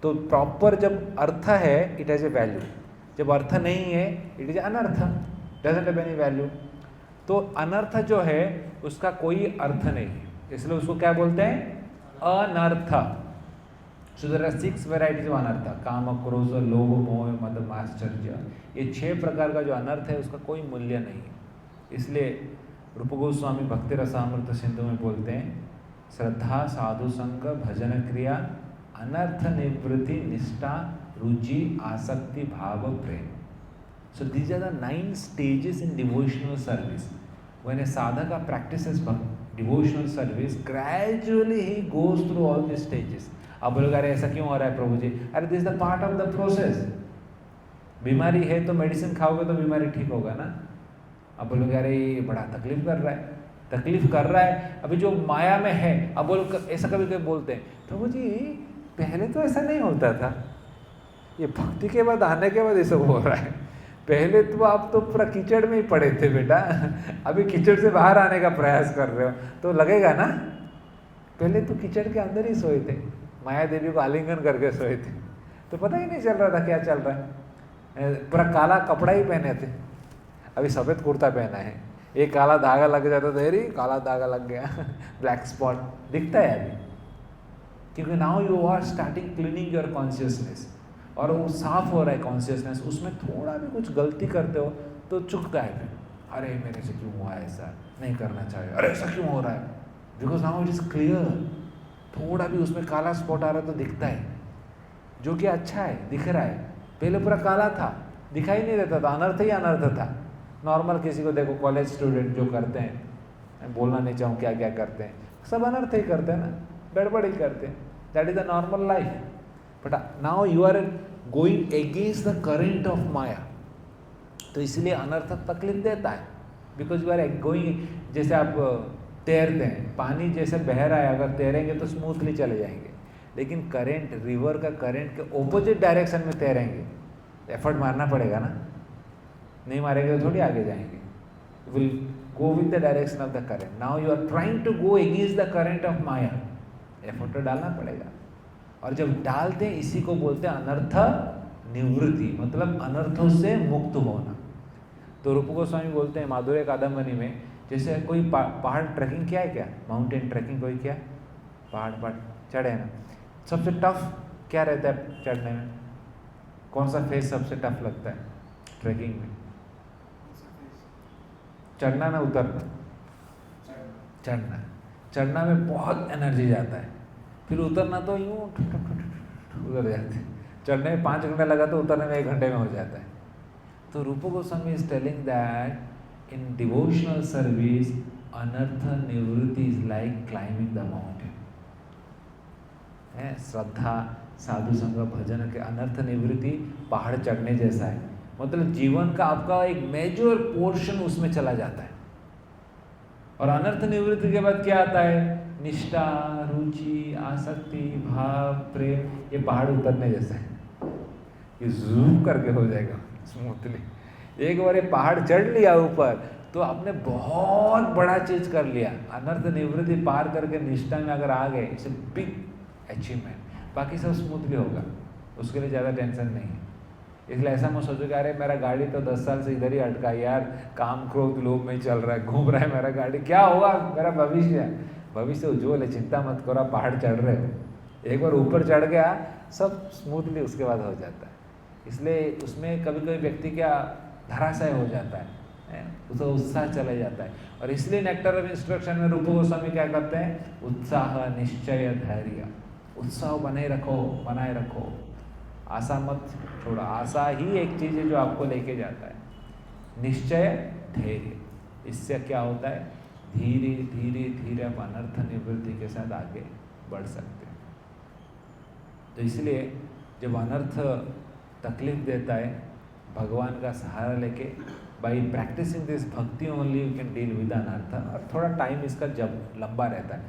तो प्रॉपर जब अर्थ है इट हैज़ ए वैल्यू, जब अर्थ नहीं है इट इज अनर्थ, डजंट हैव एनी वैल्यू। तो अनर्थ जो है उसका कोई अर्थ नहीं है, इसलिए उसको क्या बोलते हैं? अनर्थ। So there are 6 varieties of अनर्थ: काम, क्रोध, लोभ, मोह, मद, मात्सर्य। ये 6 प्रकार का जो अनर्थ है उसका कोई मूल्य नहीं है। इसलिए रूप गोस्वामी भक्ति रसामृत सिंधु में बोलते हैं, श्रद्धा, साधु संग, भजन क्रिया, अनर्थ निवृत्ति, निष्ठा, रुचि, आसक्ति, भाव, प्रेम। So these are the 9 stages in devotional service. When a sadhaka practices devotional service, gradually he goes through all these stages. आप बोलोगे अरे ऐसा क्यों हो रहा है प्रभु जी? अरे this is the part of the process. बीमारी है तो मेडिसिन खाओगे तो बीमारी ठीक होगा ना। अब बोलोगे अरे ये बड़ा तकलीफ कर रहा है, तकलीफ कर रहा है, अभी जो माया में है। अब बोलो ऐसा कभी कभी बोलते हैं, प्रभु जी पहले तो ऐसा नहीं होता था, ये भक्ति के बाद आने के बाद ये सब हो रहा है। पहले तो आप तो पूरा कीचड़ में ही पड़े थे बेटा, अभी कीचड़ से बाहर आने का प्रयास कर रहे हो तो लगेगा ना। पहले तो कीचड़ के अंदर ही सोए थे, माया देवी को आलिंगन करके सोए थे, तो पता ही नहीं चल रहा था क्या चल रहा है। पूरा काला कपड़ा ही पहने थे, अभी सफ़ेद कुर्ता पहना है, एक काला धागा लग जाता था, अरे काला धागा लग गया ब्लैक स्पॉट दिखता है अभी, क्योंकि now you are starting cleaning your consciousness, और वो साफ हो रहा है कॉन्शियसनेस। उसमें थोड़ा भी कुछ गलती करते हो तो चुक गए फिर, अरे मेरे से क्यों हुआ ऐसा, नहीं करना चाहिए, अरे ऐसा क्यों हो रहा है, because now it is clear. थोड़ा भी उसमें काला स्पॉट आ रहा है तो दिखता है, जो कि अच्छा है, दिख रहा है। पहले पूरा काला था, दिखाई नहीं देता था, अनर्थ ही अनर्थ था। नॉर्मल किसी को देखो, कॉलेज स्टूडेंट जो करते हैं, मैं बोलना नहीं चाहूँ क्या क्या करते हैं, सब अनर्थ ही करते हैं ना, गड़बड़ ही करते हैं। That is the normal life. But now you are going against the current of maya, तो इसलिए अनर्थ तकलीफ देता है, बिकॉज यू आर गोइंग। जैसे आप तैरते हैं, पानी जैसे बह रहा है, अगर तैरेंगे तो स्मूथली चले जाएंगे, लेकिन करंट, रिवर का करंट के ऑपोजिट डायरेक्शन में तैरेंगे, एफर्ट मारना पड़ेगा ना, नहीं मारेंगे तो थोड़ी आगे जाएंगे। Will go with the direction of the current. Now you are trying to go against the current of Maya, effort तो डालना पड़ेगा। और जब डालते हैं, इसी को बोलते हैं अनर्थ निवृत्ति मतलब अनर्थों से मुक्त होना। तो रूप गोस्वामी बोलते हैं माधुर्य कादम्बरी में, जैसे कोई पहाड़ ट्रैकिंग किया है क्या, माउंटेन ट्रैकिंग कोई किया, पहाड़ चढ़े ना, सबसे टफ क्या रहता है चढ़ने में, कौन सा फेज सबसे टफ लगता है ट्रैकिंग में? चढ़ना ना उतरना? चढ़ना में बहुत एनर्जी जाता है, फिर उतरना तो यूँ उतर जाते हैं। चढ़ने में 5 घंटा लगा तो उतरने में 1 घंटे में हो जाता है। तो Rupa Goswami is telling that in devotional service anartha nivritti is like climbing the mountain. श्रद्धा साधु संग भजन के अनर्थ निवृत्ति पहाड़ चढ़ने जैसा है, मतलब जीवन का आपका एक मेजर पोर्शन उसमें चला जाता है। और अनर्थ निवृत्ति के बाद क्या आता है? निष्ठा, रुचि, आसक्ति, भाव, प्रेम, ये पहाड़ उतरने जैसा है, ये जूम करके हो जाएगा स्मूथली। एक बार ये पहाड़ चढ़ लिया ऊपर तो आपने बहुत बड़ा चीज कर लिया। अनर्थ निवृत्ति पार करके निष्ठा में अगर आ गए, इट्स ए बिग अचीवमेंट। बाकी सब स्मूथली होगा, उसके लिए ज़्यादा टेंशन नहीं है। इसलिए ऐसा मत सोचो कि अरे मेरा गाड़ी तो 10 साल से इधर ही अटका यार, काम क्रोध लोभ में चल रहा है, घूम रहा है मेरा गाड़ी, क्या होगा मेरा भविष्य उज्ज्वल है, चिंता मत करो, आप पहाड़ चढ़ रहे हो। एक बार ऊपर चढ़ गया सब स्मूथली उसके बाद हो जाता है। इसलिए उसमें कभी कभी व्यक्ति क्या धराशाय हो जाता है, उसका उत्साह चला जाता है। और इसलिए नेक्टर ऑफ इंस्ट्रक्शन में रूप गोस्वामी क्या करते हैं? उत्साह, निश्चय, धैर्य, उत्साह बनाए रखो, आशा मत छोड़ो। आशा ही एक चीज़ है जो आपको लेके जाता है। निश्चय, धैर्य, इससे क्या होता है? धीरे धीरे आप अनर्थ निवृत्ति के साथ आगे बढ़ सकते हैं। तो इसलिए जब अनर्थ तकलीफ देता है, भगवान का सहारा लेके बाई प्रैक्टिसिंग दिस भक्ति only you can deal with अनर्थ। और थोड़ा टाइम इसका जब लंबा रहता है,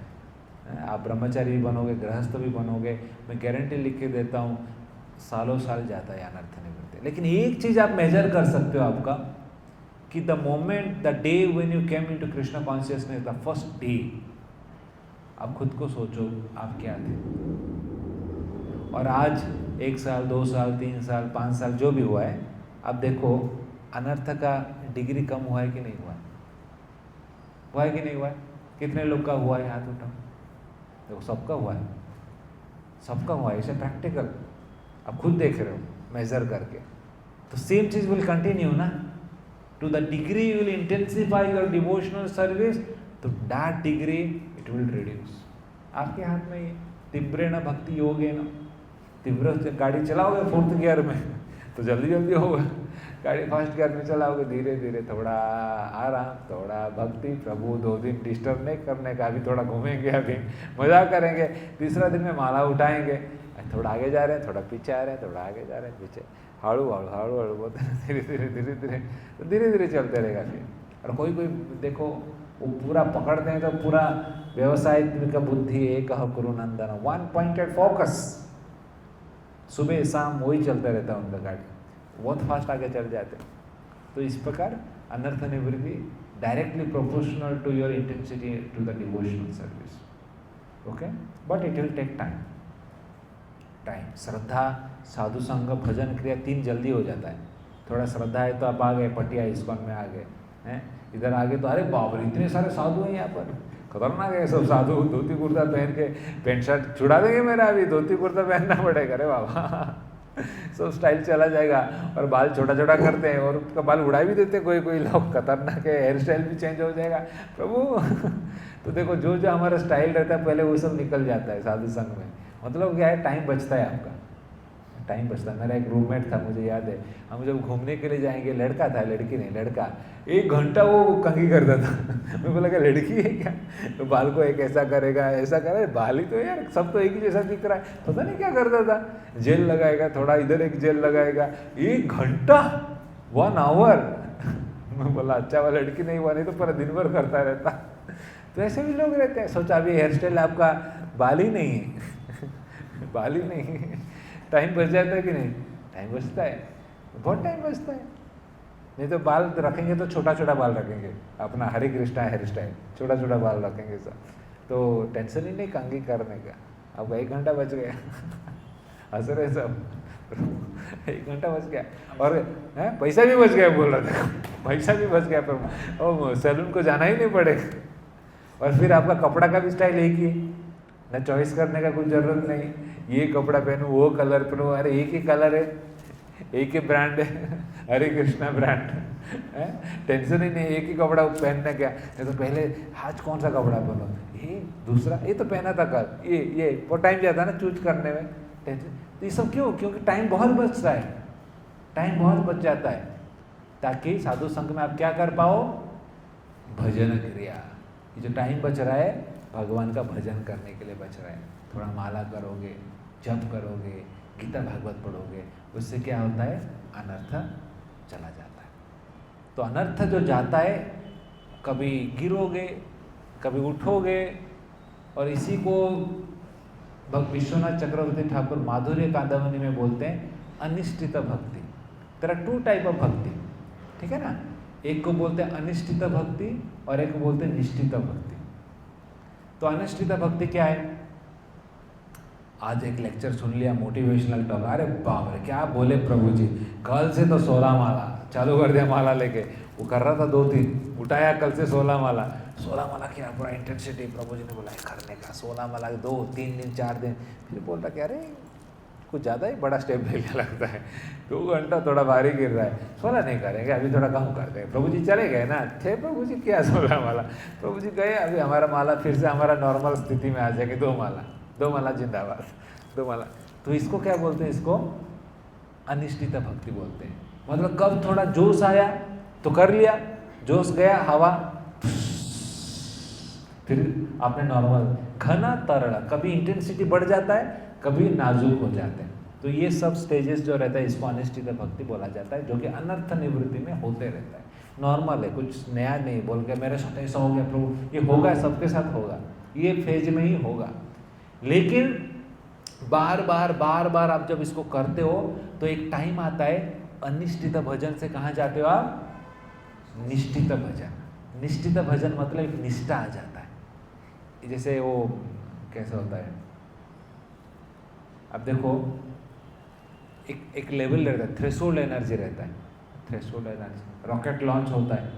आप ब्रह्मचारी भी बनोगे, गृहस्थ भी बनोगे, मैं गारंटी लिख के देता हूँ सालों साल जाता है अनर्थ निवृत्ति। लेकिन एक चीज़ आप मेजर कर सकते हो आपका, कि the moment, the day when you came into Krishna consciousness, the first day, आप खुद को सोचो आप क्या थे। और आज 1 साल, 2 साल, 3 साल, 5 साल जो भी हुआ है, अब देखो अनर्थ का डिग्री कम हुआ है कि नहीं हुआ है? हुआ है कि नहीं हुआ है? कितने लोग का हुआ है? हाथ उठाओ। देखो सबका हुआ है, सबका हुआ है, इसे प्रैक्टिकल आप खुद देख रहे हो मेजर करके। तो सेम चीज विल कंटिन्यू ना, to the degree you will intensify your devotional service, तो that degree it will reduce. आपके हाथ में ये तीव्रेण भक्ति योगेन, तीव्र गाड़ी चलाओगे 4th गियर में तो जल्दी जल्दी होगा, गाड़ी फर्स्ट गियर में चलाओगे धीरे धीरे, थोड़ा आराम, थोड़ा भक्ति, प्रभु 2 दिन डिस्टर्ब नहीं करने का, अभी थोड़ा घूमेंगे, अभी मजा करेंगे, तीसरा दिन में माला उठाएंगे, थोड़ा आगे जा रहे हैं, थोड़ा पीछे आ रहे हैं, थोड़ा आगे जा रहे हैं, पीछे, हाड़ू बोलते हैं, धीरे धीरे चलते रहेगा फिर। और कोई देखो वो पूरा पकड़ते हैं तो पूरा व्यवसाय का बुद्धि एक कुरु नंदन, 1 पॉइंटेड फोकस, सुबह शाम वही चलता रहता है उनका गाड़ी, बहुत फास्ट आगे चल जाते हैं। तो इस प्रकार अनर्थ निवृत्ति directly proportional to your intensity to the devotional service. Okay, but it will take time. श्रद्धा, साधु संग, भजन, क्रिया 3 जल्दी हो जाता है। थोड़ा श्रद्धा है तो आप आ गए, पटिया इस्कॉन में आ गए हैं, इधर आ गए तो अरे बाप रे इतने सारे साधु हैं यहाँ पर, खतरनाक है सब साधु, धोती कुर्ता पहन के, पैंट शर्ट छुड़ा देंगे मेरा, अभी धोती कुर्ता पहनना पड़ेगा, अरे बाबा सब स्टाइल चला जाएगा। और बाल छोटा छोटा करते हैं और उसका बाल उड़ा भी देते हैं कोई लोग, खतरनाक है, हेयर स्टाइल भी चेंज हो जाएगा प्रभु तो देखो जो हमारा स्टाइल रहता है पहले वो सब निकल जाता है साधु संग में। मतलब क्या है, टाइम बचता है आपका, टाइम बचता है। मेरा एक रूममेट था, मुझे याद है, हम जब घूमने के लिए जाएंगे, लड़का था, लड़की नहीं, लड़का, 1 घंटा वो कंघी करता था मैं बोला क्या लड़की है क्या, तो बाल को एक ऐसा करेगा, ऐसा करे, बाल ही तो यार सब तो एक ही जैसा दिख रहा है, पता नहीं क्या करता था, जेल लगाएगा, थोड़ा इधर एक जेल लगाएगा, 1 घंटा 1 आवर मैं बोला अच्छा वो लड़की नहीं हुआ, नहीं तो पूरा दिन भर करता रहता। तो ऐसे भी लोग रहते हैं। सोचा अभी हेयर स्टाइल आपका बाल ही नहीं है बाल ही नहीं है, टाइम बच जाता है कि नहीं? टाइम बचता है, बहुत टाइम बचता है। नहीं तो बाल रखेंगे तो छोटा छोटा बाल रखेंगे, अपना हरे कृष्णा हेयर स्टाइल, छोटा छोटा बाल रखेंगे सब, तो टेंशन ही नहीं कंघी करने का। अब 1 घंटा बच गया हंस रहे सब, 1 घंटा बच गया और है पैसा भी बच गया बोल रहा था, पैसा भी बच गया पर सैलून को जाना ही नहीं पड़ेगा। और फिर आपका कपड़ा का भी स्टाइल एक ही, ना चॉइस करने का कोई ज़रूरत नहीं, ये कपड़ा पहनूँ वो कलर पहनूँ, अरे एक ही कलर है, एक ही ब्रांड है, हरे कृष्णा ब्रांड है, टेंशन ही नहीं, एक ही कपड़ा पहनना क्या। नहीं तो पहले आज कौन सा कपड़ा पहनो, ये दूसरा, ये तो पहना था कल, ये वो टाइम जाता है ना चूज करने में, टेंशन। तो ये सब क्यों? क्योंकि टाइम बहुत बचता है, टाइम बहुत बच जाता है, ताकि साधु संघ में आप क्या कर पाओ, भजन क्रिया। ये जो टाइम बच रहा है भगवान का भजन करने के लिए बच रहा है। थोड़ा माला करोगे, जप करोगे, गीता भागवत पढ़ोगे, उससे क्या होता है, अनर्थ चला जाता है। तो अनर्थ जो जाता है, कभी गिरोगे कभी उठोगे, और इसी को विश्वनाथ चक्रवर्ती ठाकुर माधुर्य कादंबरी में बोलते हैं अनिष्ठित भक्ति। तेरा 2 टाइप ऑफ भक्ति, ठीक है ना, एक को बोलते हैं अनिष्ठित भक्ति और एक को बोलते हैं निष्ठित भक्ति। तो अनिष्ठित भक्ति क्या है? आज एक लेक्चर सुन लिया मोटिवेशनल टॉक, अरे बाप रे क्या बोले प्रभु जी, कल से तो 16 माला चालू कर दिया, माला लेके वो कर रहा था 2-3, उठाया कल से 16 माला, 16 माला किया, पूरा इंटेंसिटी प्रभु जी ने बोला करने का, 16 माला 2-3 दिन 4 दिन, फिर बोल रहा कि अरे कुछ ज़्यादा ही बड़ा स्टेप ले लिया लगता है, 2 घंटा थोड़ा भारी गिर रहा है, 16 नहीं करेंगे अभी, थोड़ा कम कर देंगे। प्रभु जी चले गए ना, थे प्रभु जी क्या 16 माला, प्रभु जी गए, अभी हमारा माला फिर से हमारा नॉर्मल स्थिति में आ जाएगी, 2 माला जिंदाबाद, 2 माला। तो इसको क्या बोलते हैं, इसको अनिष्ठित भक्ति बोलते हैं। मतलब कब थोड़ा जोश आया तो कर लिया, जोश गया हवा, फिर आपने नॉर्मल, घना तरल, कभी इंटेंसिटी बढ़ जाता है, कभी नाजुक हो जाते हैं। तो ये सब स्टेजेस जो रहता है इसको अनिष्ठित भक्ति बोला जाता है, जो कि अनर्थ निवृत्ति में होते रहता है। नॉर्मल है, कुछ नया नहीं बोल के मेरे साथ ऐसा हो गया प्रभु, ये होगा, सबके साथ होगा, ये फेज में ही होगा। लेकिन बार बार आप जब इसको करते हो तो एक टाइम आता है अनिष्ठित भजन से कहाँ जाते हो आप, निष्ठित भजन। निष्ठित भजन मतलब एक निष्ठा आ जाता है। जैसे वो कैसे होता है, अब देखो एक लेवल रहता है, थ्रेशोल्ड एनर्जी रहता है, थ्रेशोल्ड एनर्जी। रॉकेट लॉन्च होता है,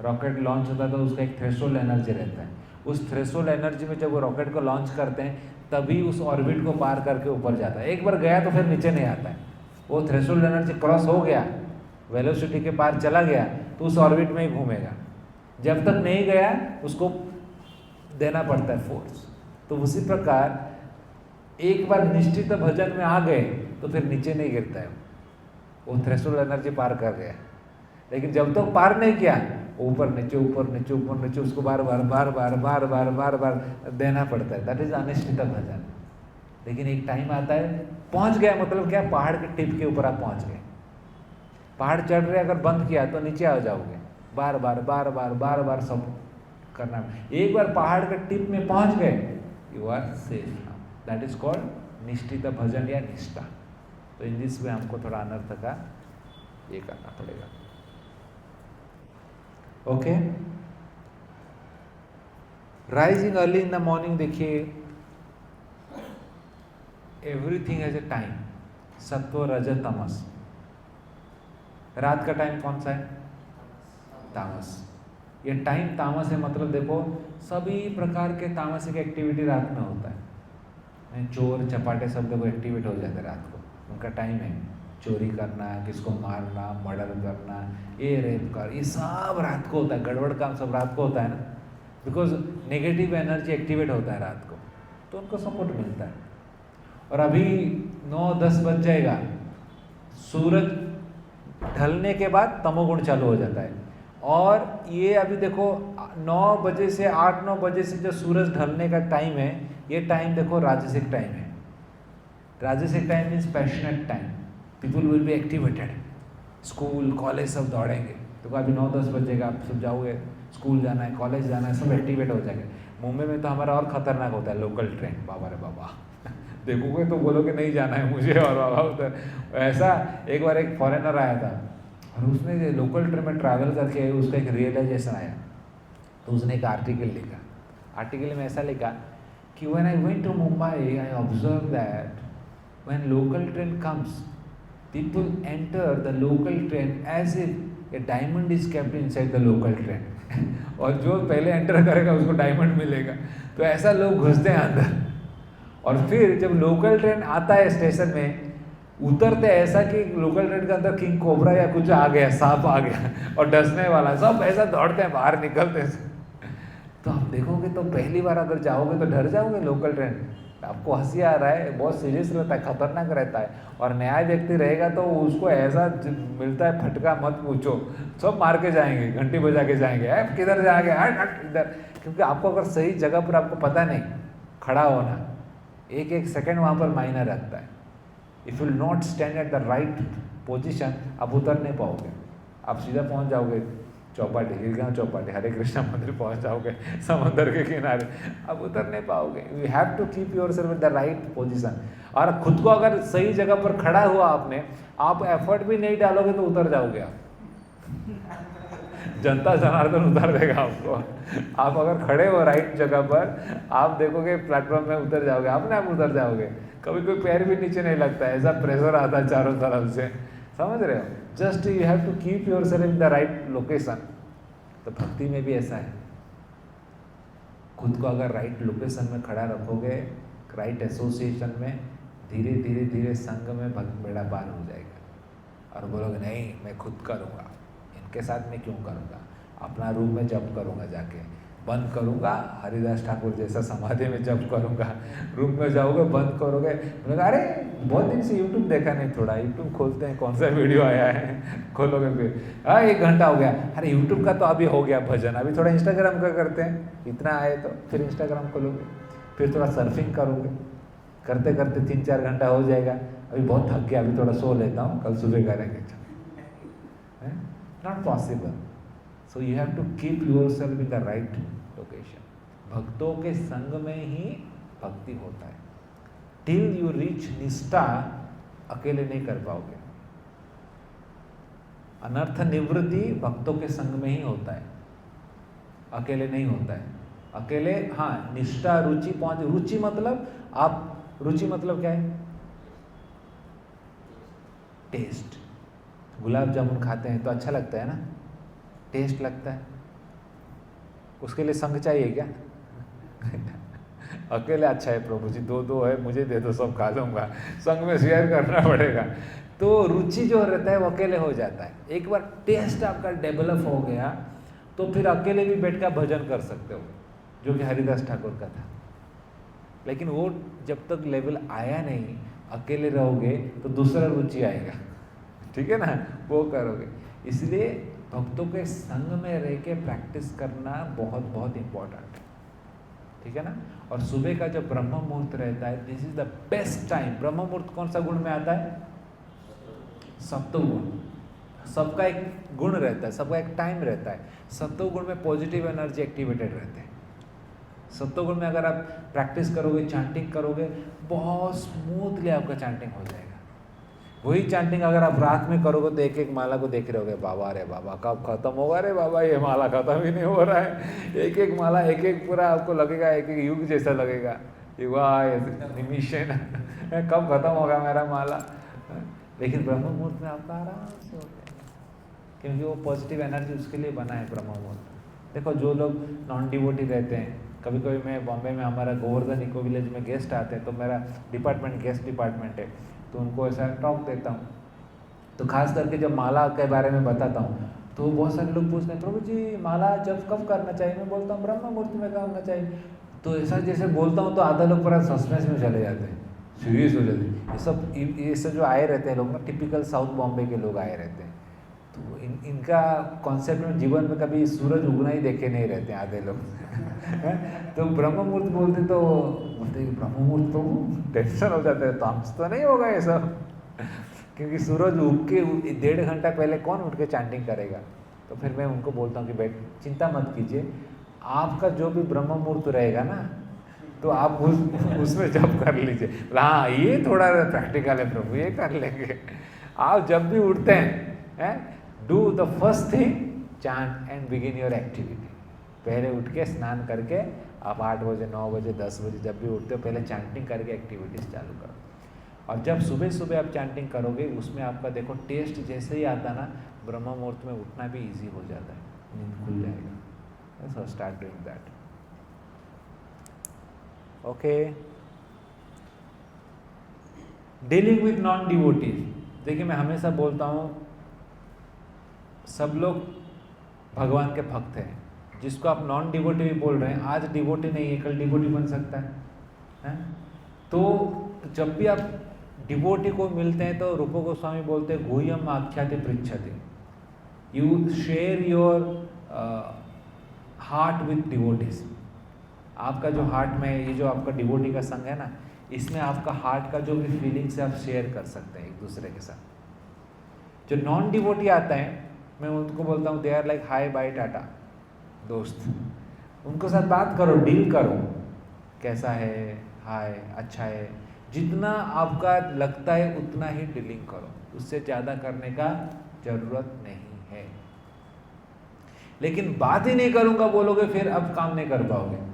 रॉकेट लॉन्च होता है तो उसका एक थ्रेशोल्ड एनर्जी रहता है। उस थ्रेशोल्ड एनर्जी में जब वो रॉकेट को लॉन्च करते हैं तभी उस ऑर्बिट को पार करके ऊपर जाता है। एक बार गया तो फिर नीचे नहीं आता है, वो थ्रेशोल्ड एनर्जी क्रॉस हो गया, वेलोसिटी के पार चला गया तो उस ऑर्बिट में ही घूमेगा। जब तक नहीं गया उसको देना पड़ता है फोर्स। तो उसी प्रकार एक बार निश्चित भजन में आ गए तो फिर नीचे नहीं गिरता है, वो थ्रेशोल्ड एनर्जी पार कर गया। लेकिन जब तक पार नहीं किया ऊपर नीचे ऊपर नीचे ऊपर नीचे उसको बार बार देना पड़ता है। दैट इज अनिश्चित भजन। लेकिन एक टाइम आता है पहुंच गया, मतलब क्या, पहाड़ के टिप के ऊपर आप पहुंच गए। पहाड़ चढ़ रहे अगर बंद किया तो नीचे आ जाओगे। बार बार सब करना। एक बार पहाड़ के टिप में पहुंच गए, you are safe now. That is called nishthita bhajan या निष्ठा। तो इन दिस वे हमको थोड़ा अनर्थ का ये करना पड़ेगा। Okay, rising early in the morning, देखिए एवरीथिंग हैज ए टाइम, सत्व रज तमस। रात का टाइम कौन सा है, तामस। ये टाइम तामस है, मतलब देखो सभी प्रकार के तामसिक एक्टिविटी रात में होता है। चोर चपाटे सब देखो एक्टिवेट हो जाते हैं रात को, उनका टाइम है। चोरी करना, किसको मारना, मर्डर करना, ये रेप कर, ये सब रात को होता है। गड़बड़ काम सब रात को होता है ना, बिकॉज नेगेटिव एनर्जी एक्टिवेट होता है रात को, तो उनको सपोर्ट मिलता है। और अभी 9-10 बज जाएगा, सूरज ढलने के बाद तमोगुण चालू हो जाता है। और ये अभी देखो 9 बजे से 8-9 बजे से जो सूरज ढलने का टाइम है, ये टाइम देखो राजसिक टाइम है। राजसिक time means passionate time, people will be activated, school college सब दौड़ेंगे। तो अभी 9-10 बजेगा, आप सब जाओगे, स्कूल जाना है, कॉलेज जाना है, सब एक्टिवेट हो जाएंगे। मुंबई में तो हमारा और खतरनाक होता है लोकल ट्रेन, बाबा रे बाबा देखोगे तो बोलोगे नहीं जाना है मुझे, और बाबा उधर। ऐसा एक बार एक फॉरेनर आया था और उसने लोकल ट्रेन में ट्रैवल करके उसका एक रियलाइजेशन आया। तो उसने एक आर्टिकल लिखा, आर्टिकल में ऐसा लिखा कि when I went to Mumbai I observe that when local train comes, people enter the local train as if a diamond is kept inside the local train. और जो पहले एंटर करेगा उसको डायमंड मिलेगा, तो ऐसा लोग घुसते हैं अंदर। और फिर जब लोकल ट्रेन आता है स्टेशन में, उतरते ऐसा कि लोकल ट्रेन के अंदर किंग कोबरा या कुछ आ गया, सांप आ गया और डसने वाला, सब ऐसा दौड़ते हैं बाहर निकलते हैं। तो आप देखोगे तो पहली बार अगर जाओगे तो डर जाओगे लोकल ट्रेन, आपको हंसी आ रहा है, बहुत सीरियस रहता है, खतरनाक रहता है। और नया व्यक्ति रहेगा तो उसको ऐसा मिलता है फटका मत पूछो, सब मार के जाएंगे, घंटी बजा के जाएंगे, किधर जाएंगे, हट इधर। क्योंकि आपको अगर सही जगह पर आपको पता नहीं खड़ा होना, एक एक सेकंड वहाँ पर मायने रखता है। If you not stand at the right position, आप उतर नहीं पाओगे, आप सीधा पहुँच जाओगे चौपाटी, गिरगांव चौपाटी, हरे कृष्णा मंदिर पहुंच जाओगे समंदर के किनारे, अब उतर नहीं पाओगे। You have to keep yourself in the right position. और खुद को अगर सही जगह पर खड़ा हुआ आपने, आप एफर्ट भी नहीं डालोगे तो उतर जाओगे आप। जनता जनार्दन उतार देगा आपको। आप अगर खड़े हो राइट जगह पर, आप देखोगे प्लेटफॉर्म में उतर जाओगे, अपने आप उतर जाओगे, कभी कोई पैर भी नीचे नहीं लगता, ऐसा प्रेशर आता है चारों तरफ से, समझ रहे हो। Just you have to keep yourself in the right location. तो भक्ति में भी ऐसा है, खुद को अगर राइट लोकेशन में खड़ा रखोगे, राइट एसोसिएशन में, धीरे धीरे धीरे संग में बेड़ा पार हो जाएगा। और बोलोगे नहीं मैं खुद करूँगा, इनके साथ मैं क्यों करूँगा, अपना रूम में जप करूँगा, जाके बंद करूँगा, हरिदास ठाकुर जैसा समाधि में जप करूँगा। रूम में जाओगे, बंद करोगे, बोलोगे अरे बहुत दिन से यूट्यूब देखा नहीं, थोड़ा यूट्यूब खोलते हैं, कौन सा वीडियो आया है, खोलोगे फिर 1 घंटा हो गया, अरे यूट्यूब का तो अभी हो गया भजन, अभी थोड़ा इंस्टाग्राम का करते हैं, इतना आए तो फिर इंस्टाग्राम खोलोगे, फिर थोड़ा सर्फिंग करोगे, करते करते 3-4 घंटा हो जाएगा, अभी बहुत थक गया, अभी थोड़ा सो लेता हूँ, कल सुबह करेंगे। Not possible. So you have to keep yourself in the right location. भक्तों के संग में ही भक्ति होता है। टिल यू रीच निष्ठा, अकेले नहीं कर पाओगे। अनर्थ निवृत्ति भक्तों के संग में ही होता है, अकेले नहीं होता है। अकेले हाँ, निष्ठा रुचि पहुंच, रुचि मतलब आप, रुचि मतलब क्या है, टेस्ट। गुलाब जामुन खाते हैं तो अच्छा लगता है ना, टेस्ट लगता है, उसके लिए संग चाहिए क्या? अकेले अच्छा है प्रभु जी, 2-2 है, मुझे दे दो, सब खा लूँगा, संग में शेयर करना पड़ेगा। तो रुचि जो रहता है वो अकेले हो जाता है। एक बार टेस्ट आपका डेवलप हो गया तो फिर अकेले भी बैठ कर भजन कर सकते हो, जो कि हरिदास ठाकुर का था। लेकिन वो जब तक लेवल आया नहीं, अकेले रहोगे तो दूसरा रुचि आएगा, ठीक है ना, वो करोगे। इसलिए भक्तों के संग में रह के प्रैक्टिस करना बहुत बहुत इम्पोर्टेंट है, ठीक है ना। और सुबह का जो ब्रह्म मुहूर्त रहता है, this is the best time. ब्रह्म मुहूर्त कौन सा गुण में आता है? सत्वगुण। सबका एक गुण रहता है, सबका एक टाइम रहता है। सत्वगुण में पॉजिटिव एनर्जी एक्टिवेटेड रहते हैं। सत्वगुण में अगर आप प्रैक्टिस करोगे, चांटिंग करोगे, बहुत स्मूथली आपका चांटिंग हो जाएगा। वही चांटिंग अगर आप रात में करोगे तो एक एक माला को देख रहे होगे, बाबा रे बाबा कब खत्म होगा, रे बाबा ये माला खत्म ही नहीं हो रहा है। एक एक माला, एक एक पूरा आपको लगेगा, एक एक युग जैसा लगेगा, निमिष है ना, कब खत्म होगा मेरा माला। लेकिन ब्रह्म मुहूर्त में आपका आराम से हो जाएगा, क्योंकि वो पॉजिटिव एनर्जी उसके लिए बना है ब्रह्म मुहूर्त। देखो जो लोग नॉन डिवोटी रहते हैं, कभी कभी मैं बॉम्बे में, हमारा गोवर्धन इको विलेज में गेस्ट आते हैं, तो मेरा डिपार्टमेंट गेस्ट डिपार्टमेंट है, तो उनको ऐसा टॉक देता हूँ। तो खास करके जब माला के बारे में बताता हूँ तो बहुत सारे लोग पूछते हैं, प्रभु जी माला जब कब करना चाहिए? मैं बोलता हूँ ब्रह्म मुहूर्त में करना चाहिए। तो ऐसा जैसे बोलता हूँ तो आधा लोग पूरा सस्पेंस में चले जाते हैं, सीरियस हो जाते हैं। ये सब जो आए रहते हैं लोग ना, टिपिकल साउथ बॉम्बे के लोग आए रहते हैं, तो इनका कॉन्सेप्ट में जीवन में कभी सूरज उगना ही देखे नहीं रहते हैं आधे लोग। तो ब्रह्म मुहूर्त बोलते तो बोलते ब्रह्म मुहूर्त तो टेंशन हो जाता है, तो हमसे तो नहीं होगा ये सब, क्योंकि सूरज उग के 1.5 घंटा पहले कौन उठ के चांटिंग करेगा। तो फिर मैं उनको बोलता हूँ कि बेट चिंता मत कीजिए, आपका जो भी ब्रह्म मुहूर्त रहेगा ना, तो आप उसमें जब कर लीजिए। हाँ ये थोड़ा प्रैक्टिकल है प्रभु, ये कर लेंगे। आप जब भी उठते हैं, do the first thing, chant and begin your activity. पहले उठ के स्नान करके आप 8 बजे, 9 बजे, 10 बजे जब भी उठते हो, पहले चांटिंग करके एक्टिविटीज चालू करो। और जब सुबह सुबह आप चैंटिंग करोगे उसमें आपका देखो टेस्ट जैसे ही आता ना, ब्रह्म मुहूर्त में उठना भी इजी हो जाता है, नींद खुल जाएगा। So start doing that. Okay, dealing with non devotees. देखिए मैं हमेशा बोलता हूँ सब लोग भगवान के भक्त हैं। जिसको आप नॉन डिवोटी भी बोल रहे हैं, आज डिवोटी नहीं है कल डिवोटी बन सकता है? तो जब भी आप डिवोटी को मिलते हैं तो रूप गोस्वामी बोलते हैं गुह्यम आख्याति पृच्छति, you share your heart with devotees. आपका जो हार्ट में ये जो आपका डिवोटी का संग है ना, इसमें आपका हार्ट का जो भी फीलिंग्स है आप शेयर कर सकते हैं एक दूसरे के साथ। जो नॉन डिवोटी आता है मैं उनको बोलता हूँ they are like hi bye tata दोस्त। उनके साथ बात करो, डील करो, कैसा है, हाय, अच्छा है, जितना आपका लगता है उतना ही डीलिंग करो, उससे ज़्यादा करने का ज़रूरत नहीं है। लेकिन बात ही नहीं करूँगा बोलोगे फिर अब काम नहीं कर पाओगे।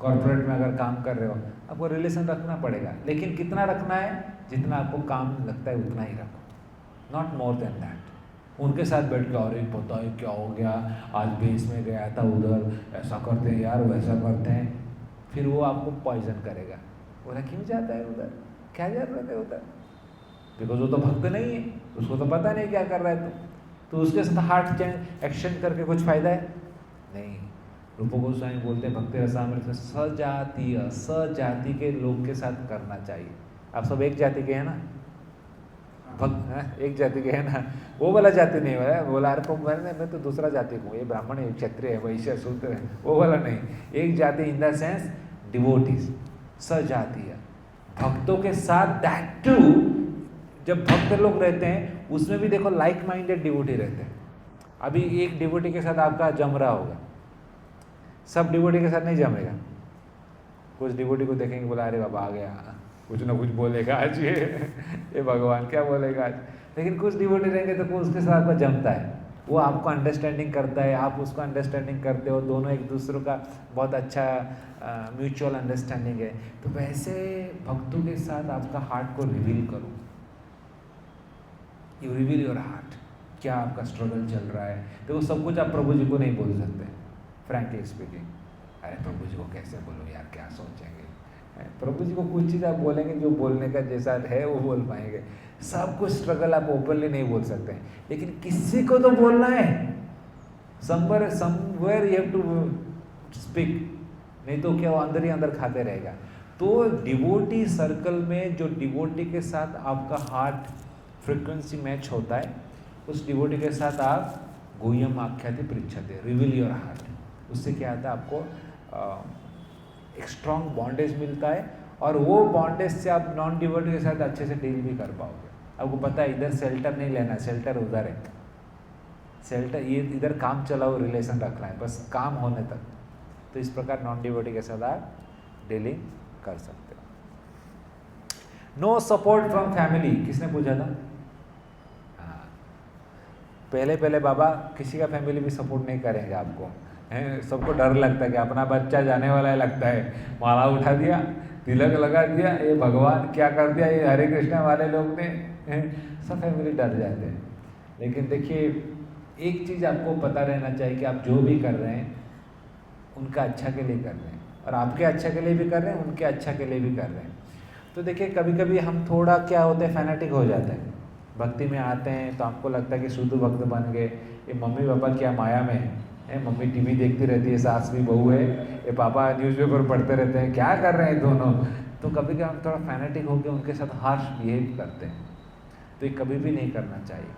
कॉर्पोरेट में अगर काम कर रहे हो आपको रिलेशन रखना पड़ेगा, लेकिन कितना रखना है, जितना आपको काम लगता है उतना ही रखो, नॉट मोर देन दैट। उनके साथ बैठ के और एक पता है क्या हो गया, आज बेस में गया था उधर, ऐसा करते हैं यार, वैसा करते हैं, फिर वो आपको पॉइजन करेगा। बोला क्यों जाता है उधर, क्या जरूरत है उधर, बिकॉज वो तो भक्त नहीं है, उसको तो पता नहीं क्या कर रहा है। तो उसके साथ हार्ट एक्शन करके कुछ फायदा है नहीं। रूप गोस्वामी बोलते हैं भक्ति रसामृत में सजाति के लोग के साथ करना चाहिए। आप सब एक जाति के हैं ना, भक्त एक जाति के हैं ना, वो वाला जाति नहीं है। बोला अरे मैं तो दूसरा जाति हूँ, ये ब्राह्मण है, क्षत्रिय है, वैश्य शूद्र है, वो वाला नहीं। एक जाति इन द सेंस डिवोटीज, सजातीय भक्तों के साथ। दैट टू जब भक्त लोग रहते हैं उसमें भी देखो लाइक माइंडेड डिवोटी रहते हैं। अभी एक डिवोटी के साथ आपका जम रहा होगा, सब डिवोटी के साथ नहीं जमेगा। कुछ डिवोटी को देखेंगे बोला अरे बाबा आ गया, कुछ ना कुछ बोलेगा आज ये भगवान क्या बोलेगा आज। लेकिन कुछ डिवोटी रहेंगे तो उसके साथ आपका जमता है, वो आपको अंडरस्टैंडिंग करता है, आप उसको अंडरस्टैंडिंग करते हो, दोनों एक दूसरे का बहुत अच्छा म्यूचुअल अंडरस्टैंडिंग है। तो वैसे भक्तों के साथ आपका हार्ट को रिवील करो, यू रिवील योर हार्ट, क्या आपका स्ट्रगल चल रहा है। देखो सब कुछ आप प्रभु जी को नहीं बोल सकते, फ्रैंकली स्पीकिंग। अरे प्रभु जी को कैसे बोलो यार, क्या सोचेंगे। प्रभु जी को कुछ चीज़ आप बोलेंगे जो बोलने का जैसा है वो बोल पाएंगे। सब कुछ स्ट्रगल आप ओपनली नहीं बोल सकते, लेकिन किसी को तो बोलना है, somewhere you have to speak, नहीं तो क्या वो अंदर ही अंदर खाते रहेगा। तो डिवोटी सर्कल में जो डिवोटी के साथ आपका हार्ट फ्रिक्वेंसी मैच होता है, उस डिवोटी के साथ आप गुह्यम आख्याति पृच्छते, रिवील योर हार्ट। उससे क्या आता है, आपको एक स्ट्रॉन्ग बॉन्डेज मिलता है, और वो बॉन्डेज से आप नॉन डिवोटी के साथ अच्छे से डील भी कर पाओगे। आपको पता है इधर शेल्टर नहीं लेना, शेल्टर उधर है, शेल्टर ये इधर काम चलाओ रिलेशन रखना है, बस काम होने तक। तो इस प्रकार नॉन डिवोटी के साथ आप डीलिंग कर सकते हो। नो सपोर्ट फ्रॉम फैमिली, किसने पूछा था? हाँ, पहले बाबा किसी का फैमिली भी सपोर्ट नहीं करेंगे आपको, हैं। सबको डर लगता है कि अपना बच्चा जाने वाला है, लगता है माला उठा दिया, तिलक लगा दिया, ये भगवान क्या कर दिया, ये हरे कृष्णा वाले लोग ने, सब फैमिली डर जाते हैं। लेकिन देखिए एक चीज़ आपको पता रहना चाहिए कि आप जो भी कर रहे हैं उनका अच्छा के लिए कर रहे हैं, और आपके अच्छा के लिए भी कर रहे हैं, उनके अच्छा के लिए भी कर रहे हैं। तो देखिए कभी कभी हम थोड़ा क्या होते हैं, फैनेटिक हो जाते हैं। भक्ति में आते हैं तो आपको लगता है कि शुद्ध भक्त बन गए, ये मम्मी पापा क्या माया में है, मम्मी टीवी देखती रहती है, सास भी बहू है, ये पापा न्यूज़पेपर पढ़ते रहते हैं, क्या कर रहे हैं दोनों। तो कभी कभी हम थोड़ा फैनेटिक होकर उनके साथ हार्श बिहेव करते हैं। तो ये कभी भी नहीं करना चाहिए,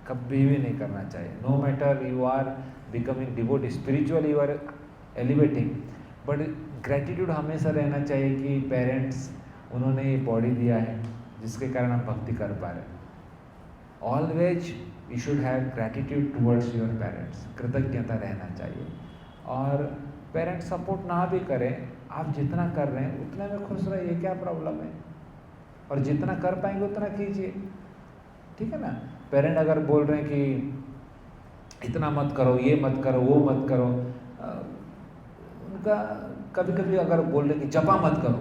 कभी भी नहीं करना चाहिए। No matter you are becoming devotee, spiritual you are elevating, but gratitude हमेशा रहना चाहिए कि पेरेंट्स उन्होंने ये बॉडी दिया है जिसके कारण हम भक्ति कर पा रहे हैं। Always you should have gratitude towards your parents, कृतज्ञता रहना चाहिए। और पेरेंट्स सपोर्ट ना भी करें, आप जितना कर रहे हैं उतना में खुश रहिए, क्या प्रॉब्लम है। और जितना कर पाएंगे उतना कीजिए, ठीक है ना। पेरेंट अगर बोल रहे हैं कि इतना मत करो, ये मत करो, वो मत करो, उनका कभी कभी अगर बोल रहे हैं कि जपा मत करो,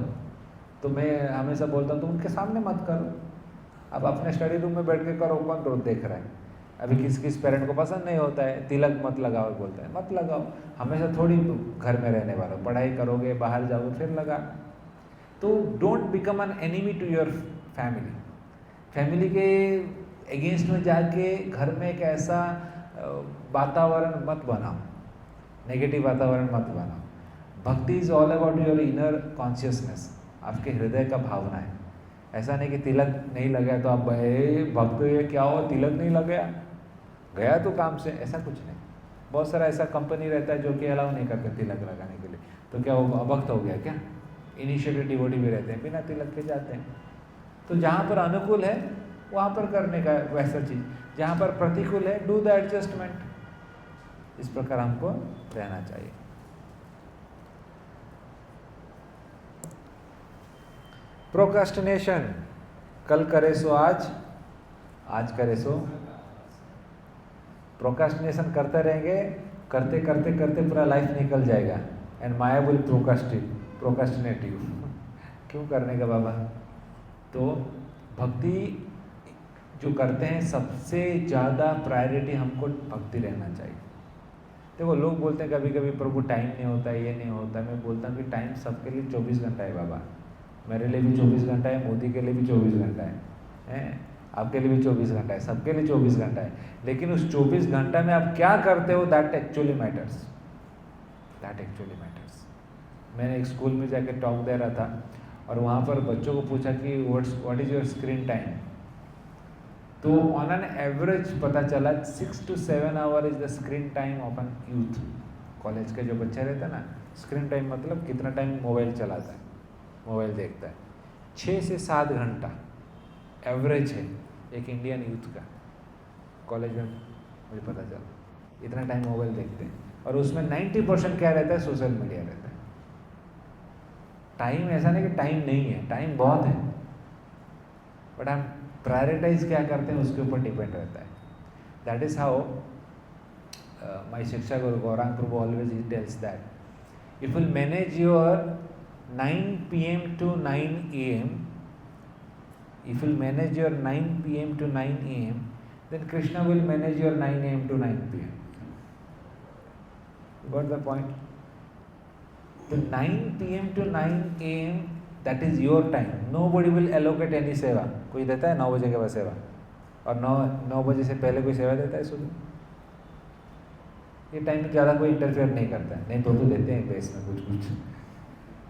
तो मैं हमेशा बोलता हूँ तुम उनके सामने मत करो, अब अपने स्टडी रूम में बैठ के करो, कौन रोज देख रहा है। अभी किस पेरेंट को पसंद नहीं होता है तिलक मत लगाओ, बोलता है मत लगाओ, हमेशा थोड़ी घर में रहने वाला, पढ़ाई करोगे बाहर जाओगे फिर लगा। तो don't become an enemy to your family. Family के अगेंस्ट में जाके घर में एक ऐसा वातावरण मत बनाओ, नेगेटिव वातावरण मत बनाओ। भक्ति is all about your inner consciousness, आपके हृदय का भावना है। ऐसा नहीं कि तिलक नहीं लगा तो आप भक्त ये क्या हो, तिलक नहीं लगा गया तो काम से, ऐसा कुछ नहीं। बहुत सारा ऐसा कंपनी रहता है जो कि अलाउ नहीं करते तिलक लगाने के लिए, तो क्या वो अभक्त हो गया क्या? इनिशिएटिव डिवोटी भी रहते हैं बिना तिलक के जाते हैं। तो जहाँ पर अनुकूल है वहाँ पर करने का वैसा चीज़, जहाँ पर प्रतिकूल है डू द एडजस्टमेंट। इस प्रकार हमको रहना चाहिए। प्रोक्रास्टिनेशन, कल करे सो आज, आज करे सो। प्रोक्रास्टिनेशन करते रहेंगे, करते करते करते पूरा लाइफ निकल जाएगा। And Maya will procrastinate you. क्यों करने का बाबा? तो भक्ति जो करते हैं सबसे ज़्यादा प्रायोरिटी हमको भक्ति रहना चाहिए। देखो लोग बोलते हैं कभी कभी प्रभु टाइम नहीं होता है, ये नहीं होता है। मैं बोलता हूँ कि टाइम सबके लिए 24 घंटा है बाबा। मेरे लिए भी 24 घंटा है, मोदी के लिए भी 24 घंटा है, आपके लिए भी 24 घंटा है, सबके लिए 24 घंटा है। लेकिन उस 24 घंटा में आप क्या करते हो, that actually matters, that actually matters. मैंने एक स्कूल में जाकर टॉक दे रहा था और वहाँ पर बच्चों को पूछा कि what is your screen time. तो ऑन एन एवरेज पता चला 6 to 7 hour is the screen time of an youth. College के जो बच्चे रहते हैं ना, स्क्रीन टाइम मतलब कितना टाइम मोबाइल चलाता है, मोबाइल देखता है। 6 से 7 घंटा एवरेज है एक इंडियन यूथ का। कॉलेज में मुझे पता चला इतना टाइम मोबाइल देखते हैं, और उसमें 90% क्या रहता है, सोशल मीडिया रहता है। टाइम ऐसा नहीं कि टाइम नहीं है, टाइम बहुत है, बट हम प्रायोरिटाइज क्या करते हैं उसके ऊपर डिपेंड रहता है। That is how my shiksha guru Gauranga Prabhu always he tells that if will manage your 9 PM to 9 AM, if you manage your 9 PM to 9 AM, then Krishna will manage your 9 AM to 9 PM. You got the point? The 9 PM to 9 AM, that is your time. Nobody will allocate any सेवा। कोई देता है 9 बजे के बाद सेवा, और 9 बजे से पहले कोई सेवा देता है सुबह? ये टाइम में ज़्यादा कोई इंटरफेयर नहीं करता है। नहीं तो देते हैं बेस में कुछ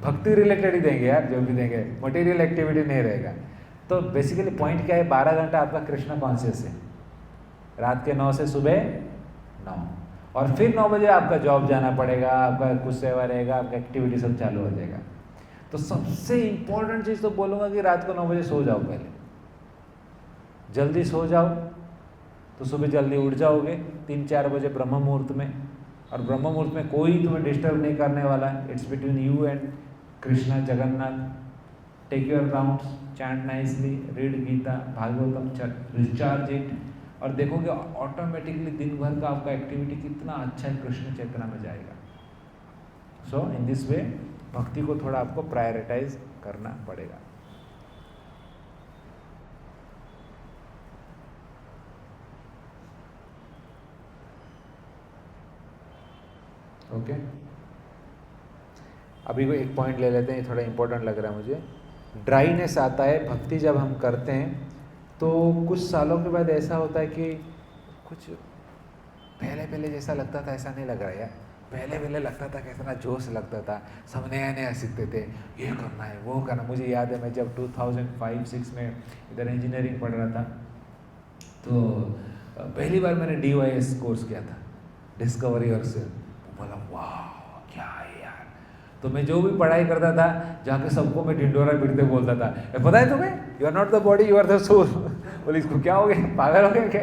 भक्ति रिलेटेड ही देंगे यार, जो भी देंगे, मटेरियल एक्टिविटी नहीं रहेगा। तो बेसिकली पॉइंट क्या है, 12 घंटा आपका कृष्णा कॉन्शियस है, रात के 9 से सुबह 9, और फिर 9 बजे आपका जॉब जाना पड़ेगा, आपका कुछ सेवा रहेगा, आपका एक्टिविटी सब चालू हो जाएगा। तो सबसे इम्पोर्टेंट चीज़ तो बोलूँगा कि रात को 9 बजे सो जाओ, पहले जल्दी सो जाओ तो सुबह जल्दी उठ जाओगे 3-4 बजे ब्रह्म मुहूर्त में। और ब्रह्म मुहूर्त में कोई तुम्हें डिस्टर्ब नहीं करने वाला है, it's between you and Krishna Jagannath. Take your rounds, chant nicely, read Gita Bhagavatam, recharge it, और देखोगे ऑटोमेटिकली दिन भर का आपका एक्टिविटी कितना अच्छा है, कृष्ण चेतना में जाएगा। सो इन दिस वे भक्ति को थोड़ा आपको प्रायोरिटाइज करना पड़ेगा। ओके, अभी को एक पॉइंट ले लेते हैं, ये थोड़ा इम्पोर्टेंट लग रहा है मुझे। ड्राईनेस आता है भक्ति जब हम करते हैं, तो कुछ सालों के बाद ऐसा होता है कि कुछ पहले जैसा लगता था ऐसा नहीं लग रहा है यार। पहले लगता था कितना जोश लगता था, सब नया सीखते थे, ये करना है वो करना। मुझे याद है मैं जब 2005-06 में इधर इंजीनियरिंग पढ़ रहा था, तो पहली बार मैंने DYS कोर्स किया था, डिस्कवरी और सेल्फ। बोला वाह क्या है यार। तो मैं जो भी पढ़ाई करता था जाके सबको मैं ढिंडोरा पीटते बोलता था, पता है तुम्हें, you are not the body you are the soul. बोले इसको क्या हो गया, पागल हो गया क्या?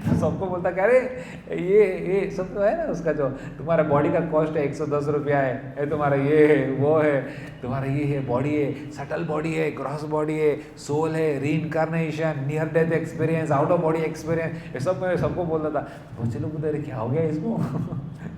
तो सबको बोलता कह रहे ये सब तो है ना, उसका जो तुम्हारा बॉडी का कॉस्ट है 110 रुपया है, तुम्हारा ये है वो है, तुम्हारा ये है, बॉडी है, सटल बॉडी है, ग्रॉस बॉडी है, सोल है, reincarnation, near death experience, out of body experience, ये सब मैं सबको बोलता था। बच्चे लोग बोलते क्या हो गया इसको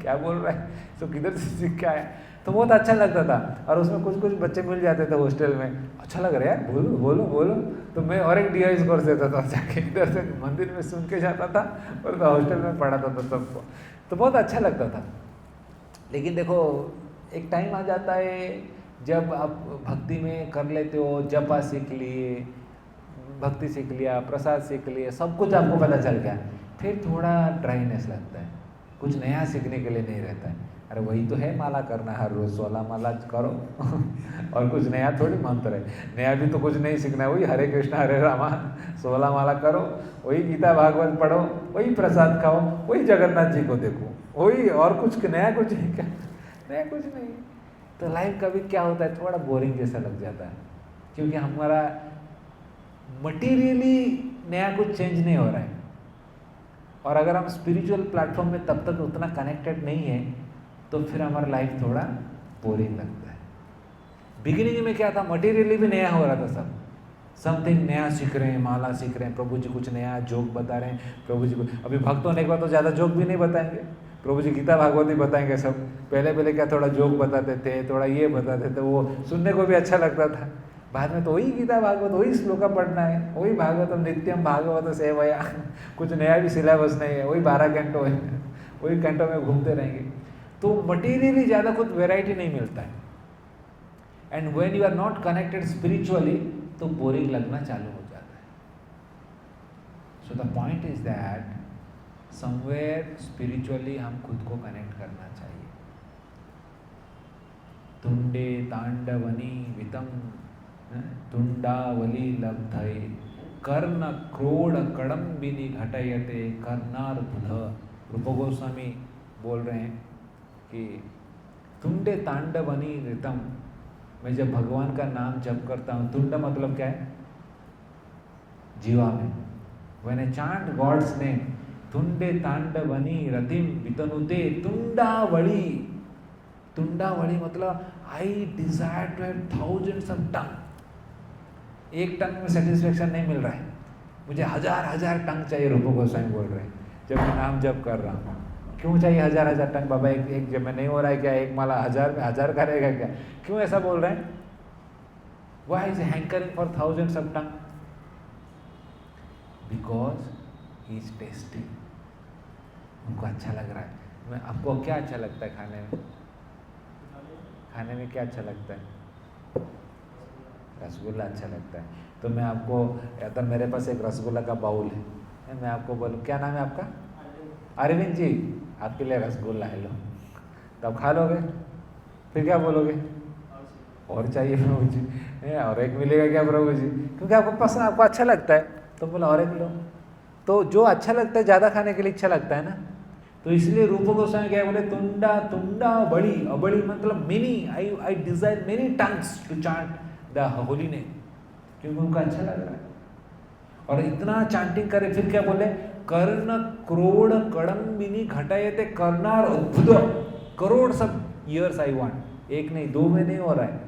क्या बोल रहा है, तो किधर से सीख के आया? तो बहुत अच्छा लगता था। और उसमें कुछ कुछ बच्चे मिल जाते थे हॉस्टल में, अच्छा लग रहा है यार, बोलो बोलो बोलो, तो मैं और एक DIS कोर्स देता था, जाके इधर से मंदिर में सुन के जाता था और हॉस्टल में पढ़ाता था सबको, तो बहुत अच्छा लगता था। लेकिन देखो एक टाइम आ जाता है जब आप भक्ति में कर लेते हो, जपा सीख लिए, भक्ति सीख लिया, प्रसाद सीख लिए, सब कुछ आपको पता चल गया, फिर थोड़ा ड्राइनेस लगता है, कुछ नया सीखने के लिए नहीं रहता है। अरे वही तो है माला करना, हर रोज़ 16 माला करो और कुछ नया थोड़ी मंत्र है, नया भी तो कुछ नहीं सीखना है, वही हरे कृष्णा हरे रामा 16 माला करो, वही गीता भागवत पढ़ो, वही प्रसाद खाओ, वही जगन्नाथ जी को देखो, वही, और कुछ नया कुछ नहीं, क्या नया कुछ नहीं। तो लाइफ कभी क्या होता है, थोड़ा बोरिंग जैसा लग जाता है, क्योंकि हमारा मटीरियली नया कुछ चेंज नहीं हो रहा है। और अगर हम स्पिरिचुअल प्लेटफॉर्म में तब तक उतना कनेक्टेड नहीं है तो फिर हमारा लाइफ थोड़ा बोरिंग लगता है। बिगिनिंग में क्या था, मटीरियली भी नया हो रहा था, सब समथिंग नया सीख रहे हैं, माला सीख रहे हैं, प्रभु जी कुछ नया जोक बता रहे हैं, प्रभु जी को अभी भक्त होने के बाद तो ज़्यादा जोक भी नहीं बताएंगे, प्रभु जी गीता भागवत ही बताएंगे सब। पहले पहले क्या थोड़ा जोक बताते थे, थोड़ा ये बताते थे, वो सुनने को भी अच्छा लगता था। बाद में तो वही गीता भागवत, वही श्लोका पढ़ना है, वही भागवतम नित्यम भागवत सेवया, कुछ नया भी सिलेबस नहीं है, वही 12 घंटों है, वही घंटों में घूमते रहेंगे। तो मटीरियली ज़्यादा कुछ वेराइटी नहीं मिलता है। And when you are not connected spiritually तो बोरिंग लगना चालू हो जाता है। So the point is that somewhere spiritually हम खुद को कनेक्ट करना चाहिए। तुंडे तांडवनी वितम तुंडावली लब्धये कर्ण क्रोड़ कड़म्बिनी घटयते कर्णार्बुध। रूप गोस्वामी बोल रहे हैं कि तुंडे तांडवनी रितम, मैं जब भगवान का नाम जप करता हूँ, तुंड मतलब क्या है, जीवा में, when I chant God's name, तुंडे तांडवनी रतिम वितनुते तुंडावली। तुंडावली मतलब I desire to have thousands of tongue. एक टंग में सेटिस्फेक्शन नहीं मिल रहा है, मुझे हजार टंग चाहिए, रूप गोस्वामी बोल रहे हैं जब मैं नाम जप कर रहा हूँ। क्यों चाहिए हजार टंग बाबा, एक जब में नहीं हो रहा है क्या, एक माला 1000 में 1000 करेगा क्या, क्यों ऐसा बोल रहे हैं? Why is hankering for thousands of tongue? Because he is tasty, उनको अच्छा लग रहा है। मैं आपको क्या अच्छा लगता है खाने में? खाने में क्या अच्छा लगता है? रसगुल्ला अच्छा लगता है। तो मैं आपको, अगर मेरे पास एक रसगुल्ला का बाउल है, मैं आपको बोलूँ क्या नाम है आपका? अरविंद जी, आपके लिए रसगुल्ला है, लो। तब खा लोगे, फिर क्या बोलोगे? और चाहिए प्रभु जी, और एक मिलेगा क्या प्रभु जी? क्योंकि आपको पसंद, आपको अच्छा लगता है, तो बोला और एक लो। तो जो अच्छा लगता है ज़्यादा खाने के लिए इच्छा लगता है ना, तो इसलिए रूप गोस्वामी क्या बोले, तुंडा तुंडा बड़ी, बड़ी मतलब many, I desire many tongues to chant the holy name, क्योंकि उनको अच्छा लग रहा है। और इतना चांटिंग करे, फिर क्या बोले, कर्ण क्रोड़ कड़म्बिनी घटायते कर्णार अद्भुत। करोड़ सब ईयर्स आई वांट, एक नहीं 2 में नहीं हो रहा है,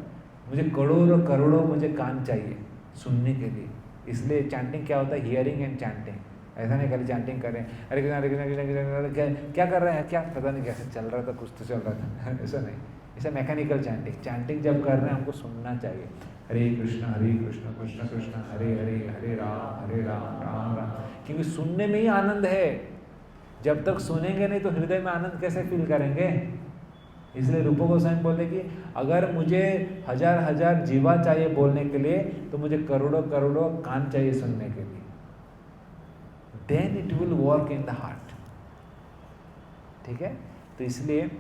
मुझे करोड़ों करोड़ों मुझे कान चाहिए सुनने के लिए। इसलिए चैंटिंग क्या होता है, हियरिंग एंड चैंटिंग। ऐसा नहीं खाली चैंटिंग करें, अरे कृष्णा क्या कर रहे हैं, क्या पता नहीं कैसे चल रहा था, कुछ तो चल रहा था ऐसा नहीं, ऐसा मैकेनिकल चैंटिंग। चैंटिंग जब कर रहे हैं हमको सुनना चाहिए, हरे कृष्ण कृष्ण कृष्ण हरे हरे, हरे राम राम राम। क्योंकि सुनने में ही आनंद है, जब तक सुनेंगे नहीं तो हृदय में आनंद कैसे फील करेंगे? इसलिए रूप गोस्वामी बोलते कि अगर मुझे हजार जीवा चाहिए बोलने के लिए, तो मुझे करोड़ों करोड़ों कान चाहिए सुनने के लिए। Then it will work in the heart. ठीक है, तो इसलिए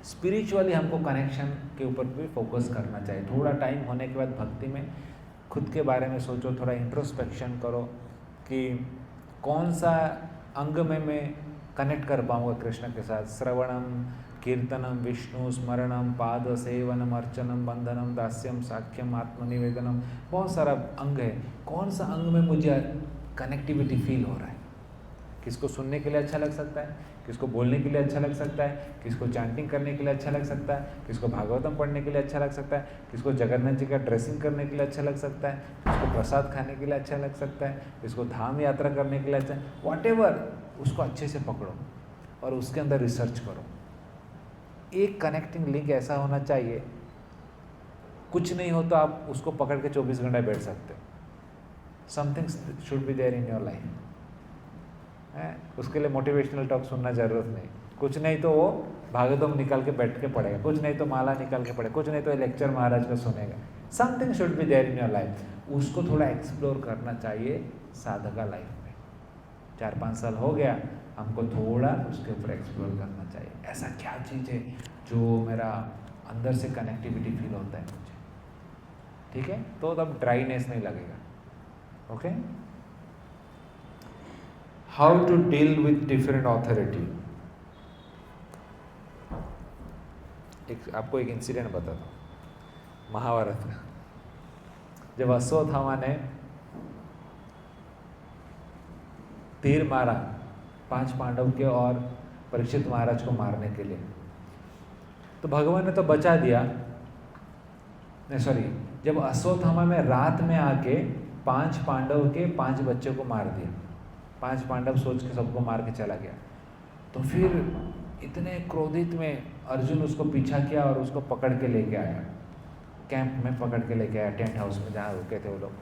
स्पिरिचुअली हमको कनेक्शन के ऊपर भी फोकस करना चाहिए। थोड़ा टाइम होने के बाद भक्ति में खुद के बारे में सोचो, थोड़ा इंट्रोस्पेक्शन करो कि कौन सा अंग में मैं कनेक्ट कर पाऊँगा कृष्ण के साथ। श्रवणम, कीर्तनम, विष्णु स्मरणम, पाद सेवनम, अर्चनम, बंधनम, दास्यम, साख्यम, आत्मनिवेदनम, बहुत सारा अंग है। कौन सा अंग में मुझे कनेक्टिविटी फील हो रहा है? किसको सुनने के लिए अच्छा लग सकता है, किसको बोलने के लिए अच्छा लग सकता है, किसको चैंटिंग करने के लिए अच्छा लग सकता है, किसको भागवतम पढ़ने के लिए अच्छा लग सकता है, किसको जगन्नाथ जी का ड्रेसिंग करने के लिए अच्छा लग सकता है, किसको प्रसाद खाने के लिए अच्छा लग सकता है, किसको धाम यात्रा करने के लिए अच्छा, व्हाटएवर, उसको अच्छे से पकड़ो और उसके अंदर रिसर्च करो। एक कनेक्टिंग लिंक ऐसा होना चाहिए, कुछ नहीं हो तो आप उसको पकड़ के 24 घंटे बैठ सकते हो। Something should be there in your life है, उसके लिए मोटिवेशनल टॉक सुनना जरूरत नहीं। कुछ नहीं तो वो भागदौड़ निकाल के बैठ के पढ़ेगा, कुछ नहीं तो माला निकाल के पढ़ेगा, कुछ नहीं तो लेक्चर महाराज का सुनेगा। Something should be there in your life, उसको थोड़ा एक्सप्लोर करना चाहिए साधका लाइफ में। 4-5 साल हो गया, हमको थोड़ा उसके ऊपर एक्सप्लोर करना चाहिए, ऐसा क्या चीज़ है जो मेरा अंदर से कनेक्टिविटी फील होता है मुझे, ठीक है, तो तब ड्राइनेस नहीं लगेगा। Okay, how to deal with different authority. आपको एक इंसिडेंट बताता हूँ महाभारत का। जब अश्वत्थामा ने तीर मारा 5 पांडव के और परीक्षित महाराज को मारने के लिए, तो भगवान ने तो बचा दिया, नहीं सॉरी, जब अश्वत्थामा में रात में आके 5 पांडव के 5 बच्चों को मार दिया, 5 पांडव सोच के सबको मार के चला गया, तो फिर इतने क्रोधित में अर्जुन उसको पीछा किया और उसको पकड़ के लेके आया, कैंप में पकड़ के लेके आया, टेंट हाउस में जहाँ रुके थे वो लोग।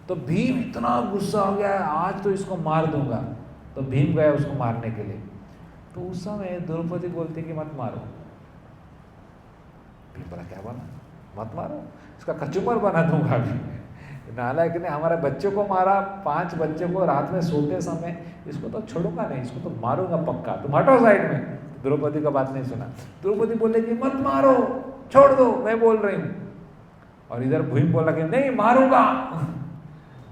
तो भीम इतना गुस्सा हो गया, आज तो इसको मार दूंगा, तो भीम गया उसको मारने के लिए। तो उस समय द्रौपदी बोलती कि मत मारो। भीम बोला क्या बना, मत मारो, इसका कचूमर बना दूंगा अभी। नालायक ने हमारे बच्चे को मारा, 5 बच्चे को रात में सोते समय, इसको तो छोड़ूंगा नहीं, इसको तो मारूंगा पक्का, तुम हटो साइड में। द्रौपदी का बात नहीं सुना, द्रौपदी बोले कि मत मारो, छोड़ दो, मैं बोल रही हूँ। और इधर भीम बोला कि नहीं मारूंगा।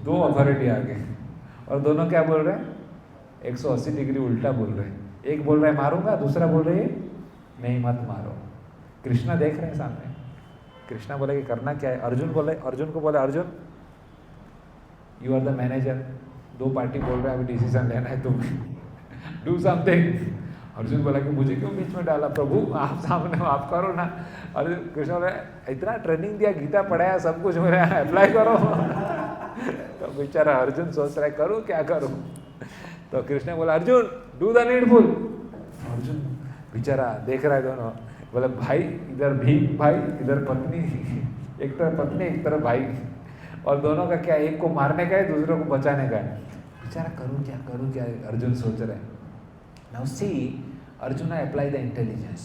2 अथॉरिटी आ गए और दोनों क्या बोल रहे हैं, 180 डिग्री उल्टा बोल रहे हैं। एक बोल रहा है मारूंगा, दूसरा बोल रही है नहीं मत मारो। कृष्णा देख रहे हैं सामने, कृष्णा बोले कि करना क्या है। अर्जुन बोले, अर्जुन को बोले Arjun you are the manager, 2 party बोल रहे हैं अभी डिसीजन लेना है, तुम डू समथिंग। अर्जुन बोला कि मुझे क्यों बीच में डाला, प्रभु आप सामने हो, आप करो ना। और कृष्ण बोले इतना ट्रेनिंग दिया, गीता पढ़ाया, सब कुछ मेरे अप्लाई करो। तो बेचारा अर्जुन सोच रहा है करूँ क्या करूँ। तो कृष्ण बोला Arjun do the needful. Arjun बेचारा देख रहा है दोनों, बोले भाई इधर भीम भाई, इधर पत्नी, एक तरफ पत्नी एक तरफ भाई, और दोनों का क्या, एक को मारने का है दूसरे को बचाने का है। बेचारा करूँ क्या अर्जुन सोच रहे हैं। Now see Arjun apply the intelligence.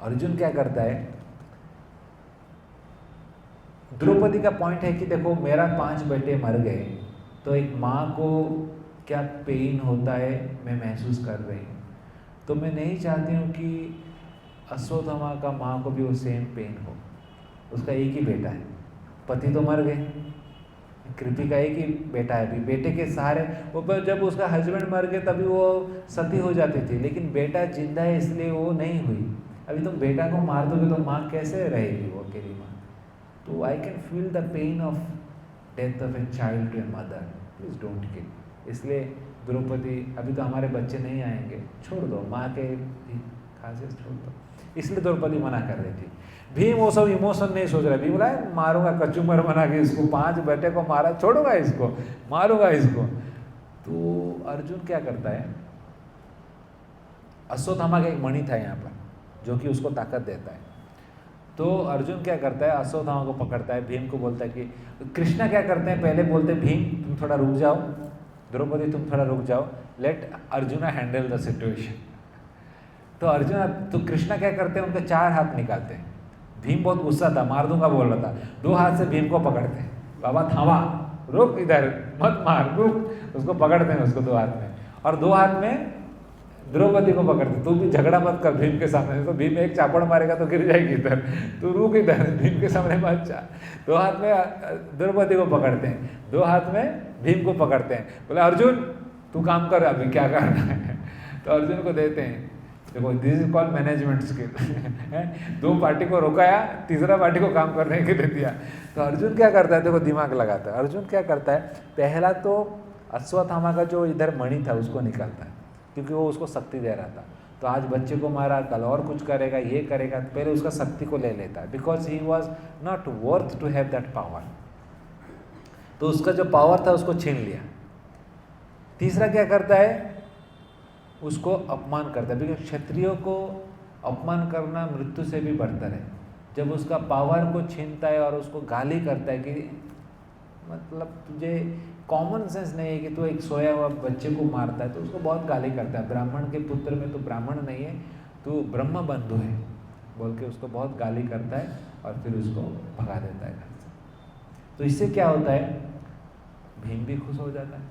Arjun क्या करता है, द्रौपदी का पॉइंट है कि देखो मेरा 5 बेटे मर गए, तो एक माँ को क्या पेन होता है मैं महसूस कर रही हूँ, तो मैं नहीं चाहती हूँ कि अश्वत्थामा का माँ को भी वो सेम पेन हो। उसका एक ही बेटा है, पति तो मर गए, कृपी का एक ही बेटा है, अभी बेटे के सहारे वो, जब उसका हस्बैंड मर गए तभी वो सती हो जाती थी, लेकिन बेटा जिंदा है इसलिए वो नहीं हुई। अभी तुम बेटा को मार दोगे तो माँ कैसे रहेगी वो अकेली माँ। तो I can feel the pain of death of a child to a mother, please don't kill. इसलिए द्रौपदी अभी तो हमारे बच्चे नहीं आएंगे, छोड़ दो, माँ के खासे छोड़ दो, इसलिए द्रौपदी मना कर रही थी। भीम वो सब इमोशन नहीं सोच रहा, भीम बोला मारूंगा कचूमर बना के इसको, 5 बेटे को मारा, छोड़ूंगा इसको, मारूंगा इसको। तो अर्जुन क्या करता है, अश्वत्थामा का एक मणि था यहाँ पर जो कि उसको ताकत देता है। तो अर्जुन क्या करता है, अश्वत्थामा को पकड़ता है, भीम को बोलता है कि कृष्णा क्या करते हैं, पहले बोलते भीम तुम थोड़ा रुक जाओ, द्रौपदी तुम थोड़ा रुक जाओ, let Arjun handle the situation. तो अर्जुन, तो कृष्णा क्या करते हैं, उनके 4 हाथ निकालते हैं। भीम बहुत गुस्सा था, मार दूंगा बोल रहा था, 2 हाथ से भीम को पकड़ते हैं, बाबा थामा, रुक इधर मत मार, रुक, उसको पकड़ते हैं उसको 2 हाथ में, और 2 हाथ में द्रौपदी को पकड़ते, तू भी झगड़ा मत कर भीम के सामने, तो भीम एक चापड़ मारेगा तो गिर जाएगी इधर, तू रुक इधर, भीम के सामने मत जा। 2 हाथ में द्रौपदी को पकड़ते हैं, 2 हाथ में भीम को पकड़ते हैं, बोले अर्जुन तू काम कर अभी क्या करना है। तो अर्जुन को देते हैं, देखो this is called management skill. 2 party को रोकाया, तीसरा पार्टी को काम करने के लिए दिया। तो अर्जुन क्या करता है, देखो दिमाग लगाता है। अर्जुन क्या करता है, पहला तो अश्वत्थामा का जो इधर मणि था उसको निकालता है, क्योंकि वो उसको शक्ति दे रहा था। तो आज बच्चे को मारा, कल और कुछ करेगा, ये करेगा, तो पहले उसका शक्ति को ले लेता है, because he was not worth to have that power. तो उसका जो पावर था उसको छीन लिया। तीसरा क्या करता है, उसको अपमान करता है, बिकॉज क्षत्रियों को अपमान करना मृत्यु से भी बढ़तर है। जब उसका पावर को छीनता है और उसको गाली करता है कि मतलब तुझे कॉमन सेंस नहीं है कि तू एक सोया हुआ बच्चे को मारता है, तो उसको बहुत गाली करता है। ब्राह्मण के पुत्र में तो ब्राह्मण नहीं है, तू ब्रह्म बंधु है बोल के उसको बहुत गाली करता है और फिर उसको भगा देता है घर से। तो इससे क्या होता है, भीम भी खुश हो जाता है,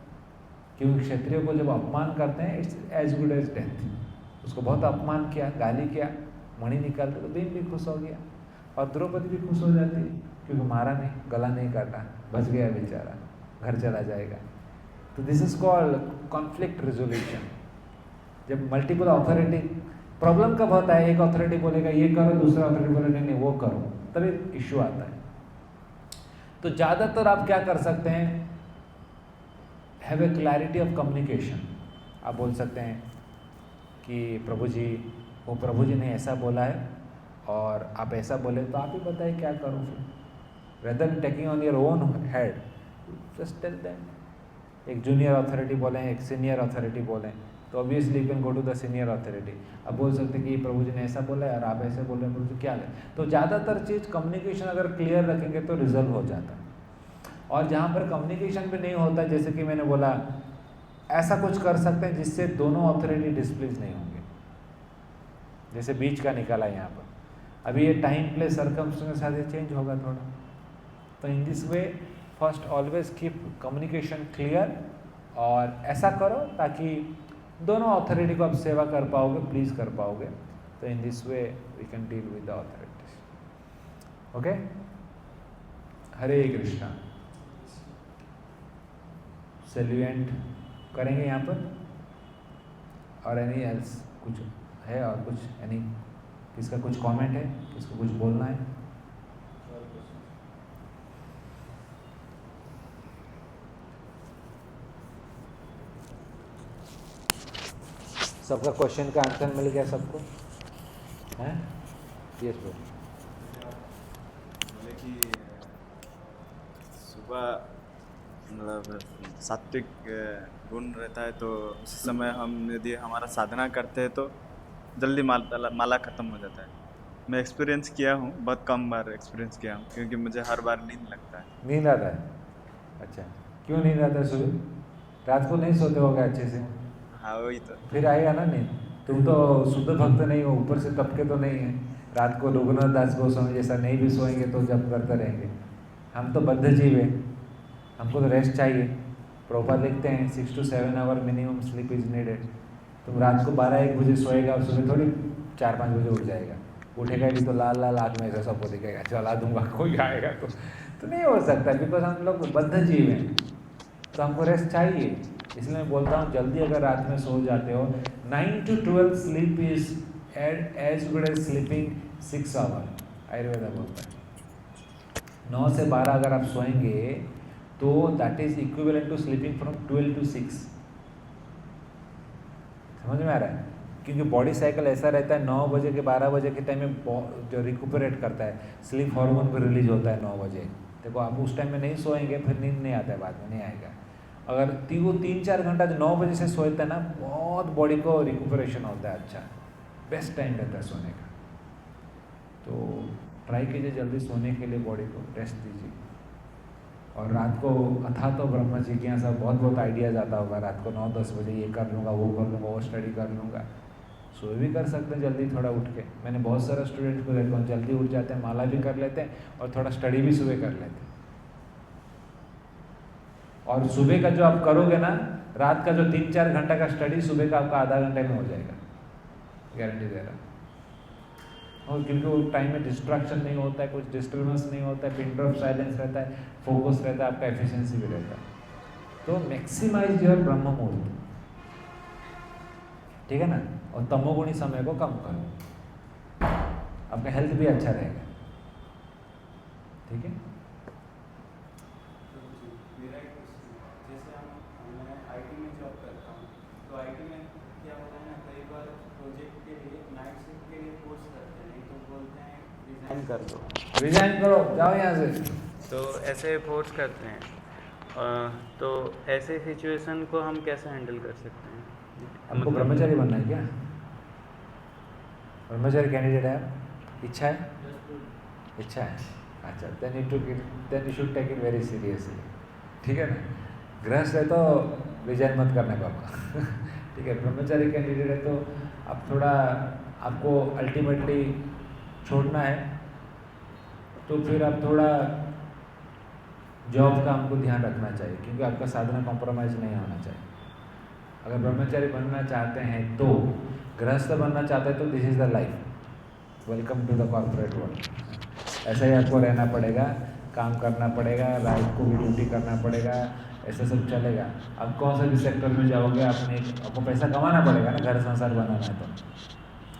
क्योंकि क्षत्रियो को जब अपमान करते हैं it's as good as death. उसको बहुत अपमान किया, गाली किया, मणि निकालते, तो भीम भी खुश हो गया और द्रौपदी भी खुश हो जाती है, क्योंकि मारा नहीं, गला नहीं काटा, बच गया बेचारा, घर चला जाएगा। तो this is called conflict resolution. जब मल्टीपल अथॉरिटी, प्रॉब्लम कब होता है, एक अथॉरिटी बोलेगा ये करो, दूसरा अथॉरिटी बोलेगा नहीं वो करो, तभी इश्यू आता है। तो ज़्यादातर आप क्या कर सकते हैं, have a clarity of communication. आप बोल सकते हैं कि प्रभु जी, वो प्रभु जी ने ऐसा बोला है और आप ऐसा बोले, तो आप ही बताइए क्या करूँ फिर। Rather than taking on your own head, just tell them. एक जूनियर अथॉरिटी बोलें, एक सीनियर अथॉरिटी बोलें, तो obviously you can go to the senior authority. अब बोल सकते हैं कि प्रभु जी ने ऐसा बोला है और आप ऐसे बोल रहे हैं, प्रभु जी क्या है। तो ज़्यादातर चीज़ कम्युनिकेशन अगर क्लियर रखेंगे तो रिजल्व हो जाता है। और जहाँ पर कम्युनिकेशन भी नहीं होता, जैसे कि मैंने बोला, ऐसा कुछ कर सकते हैं जिससे दोनों अथॉरिटी डिस्प्लीज नहीं होंगे। जैसे बीच का निकाला यहाँ पर, अभी ये टाइम प्लेस सर्कमस्टेंस के साथ ये चेंज होगा थोड़ा। तो in this way first always keep communication clear, और ऐसा करो ताकि दोनों अथॉरिटी को आप सेवा कर पाओगे, प्लीज कर पाओगे। तो in this way we can deal with the authorities. Okay, Hare Krishna. सेल्यूएंट करेंगे यहाँ पर, और एनी एल्स कुछ है, और कुछ एनी, किसका कुछ कमेंट है, किसको कुछ बोलना है। सबका क्वेश्चन का आंसर मिल गया सबको, हैं? Yes bro. बोले कि सुबह मतलब सात्विक गुण रहता है, तो उस समय हम यदि हमारा साधना करते हैं तो जल्दी माला ख़त्म हो जाता है। मैं एक्सपीरियंस किया हूँ, बहुत कम बार एक्सपीरियंस किया हूँ, क्योंकि मुझे हर बार नींद लगता है। नींद आता है? अच्छा, क्यों नींद आता है सुबह? रात को नहीं सोते होगे अच्छे से? हाँ वही तो। फिर आएगा ना नींद। तुम तो शुद्ध भक्त नहीं हो, ऊपर से तबके तो नहीं है। रात को रघुनाथ दास गोस्वामी जैसा नहीं भी सोएंगे तो जब करते रहेंगे। हम तो बद्ध जीव है, हमको तो रेस्ट चाहिए। प्रभुपाद लिखते हैं 6 to 7 hour minimum sleep is needed. तुम रात को 12-1 बजे सोएगा और सुबह थोड़ी 4-5 बजे उठ जाएगा। उठेगा भी तो लाल लाल आँख में ऐसा सब दिखेगा, चला दूंगा कोई आएगा तो नहीं हो सकता, बिकॉज हम लोग बद्ध जीव हैं, तो हमको रेस्ट चाहिए। इसलिए मैं बोलता हूँ जल्दी अगर रात में सो जाते हो, 9 to 12 sleep is as good as sleeping 6 hour, Ayurveda बोलता है। 9 से 12 अगर आप सोएंगे तो that is equivalent to sleeping from 12 to 6। समझ में आ रहा है? क्योंकि बॉडी साइकिल ऐसा रहता है, 9 बजे के 12 बजे के टाइम में जो रिकुपरेट करता है, स्लीप हार्मोन भी रिलीज होता है 9 बजे। देखो आप उस टाइम में नहीं सोएंगे फिर नींद नहीं आता है, बाद में नहीं आएगा। अगर वो 3-4 घंटा जो 9 बजे से सोते हैं ना, बहुत बॉडी को रिकुपरेशन होता है, अच्छा बेस्ट टाइम रहता है सोने का। तो ट्राई कीजिए जल्दी सोने के लिए, बॉडी को रेस्ट दीजिए। और रात को अथा तो ब्रह्म जिज्ञासा बहुत आइडियाज़ आता होगा, रात को 9-10 बजे ये कर लूँगा, वो कर लूँगा, वो स्टडी कर लूँगा। सो भी कर सकते हैं जल्दी थोड़ा उठ के। मैंने बहुत सारा स्टूडेंट को देखा, जल्दी उठ जाते हैं, माला भी कर लेते हैं और थोड़ा स्टडी भी सुबह कर लेते हैं। और सुबह का जो आप करोगे ना, रात का जो 3-4 घंटा का स्टडी सुबह का आपका आधा घंटे में हो जाएगा, गारंटी दे रहा। और क्योंकि वो टाइम में डिस्ट्रैक्शन नहीं होता है, कुछ डिस्टर्बेंस नहीं होता है, पिन ड्रॉप साइलेंस रहता है, फोकस रहता है, आपका एफिशिएंसी भी रहता है। तो मैक्सिमाइज योर ब्रह्म मुहूर्त, ठीक है ना। और तमोगुणी समय को कम करो, आपका हेल्थ भी अच्छा रहेगा, ठीक है। कर दो, रिजाइन करो, जाओ यहाँ से। तो ऐसे फोर्स करते हैं, तो ऐसे सिचुएशन को हम कैसे हैंडल कर सकते हैं? आपको ब्रह्मचारी बनना है क्या? ब्रह्मचारी कैंडिडेट है आप? इच्छा है? इच्छा है, अच्छा, then you should take it very seriously, ठीक है ना। गृहस्थ है तो रिजाइन मत करने पापा ठीक है। ब्रह्मचारी कैंडिडेट है तो अब थोड़ा आपको अल्टीमेटली छोड़ना है, तो फिर आप थोड़ा जॉब का हमको ध्यान रखना चाहिए, क्योंकि आपका साधना कॉम्प्रोमाइज़ नहीं होना चाहिए। अगर ब्रह्मचारी बनना चाहते हैं तो, गृहस्थ बनना चाहते हैं तो this is the life, welcome to the corporate world. ऐसा ही आपको रहना पड़ेगा, काम करना पड़ेगा, रात को भी ड्यूटी करना पड़ेगा, ऐसा सब चलेगा। अब कौन सा भी सेक्टर में जाओगे, आपको पैसा कमाना पड़ेगा ना, घर संसार बनाना है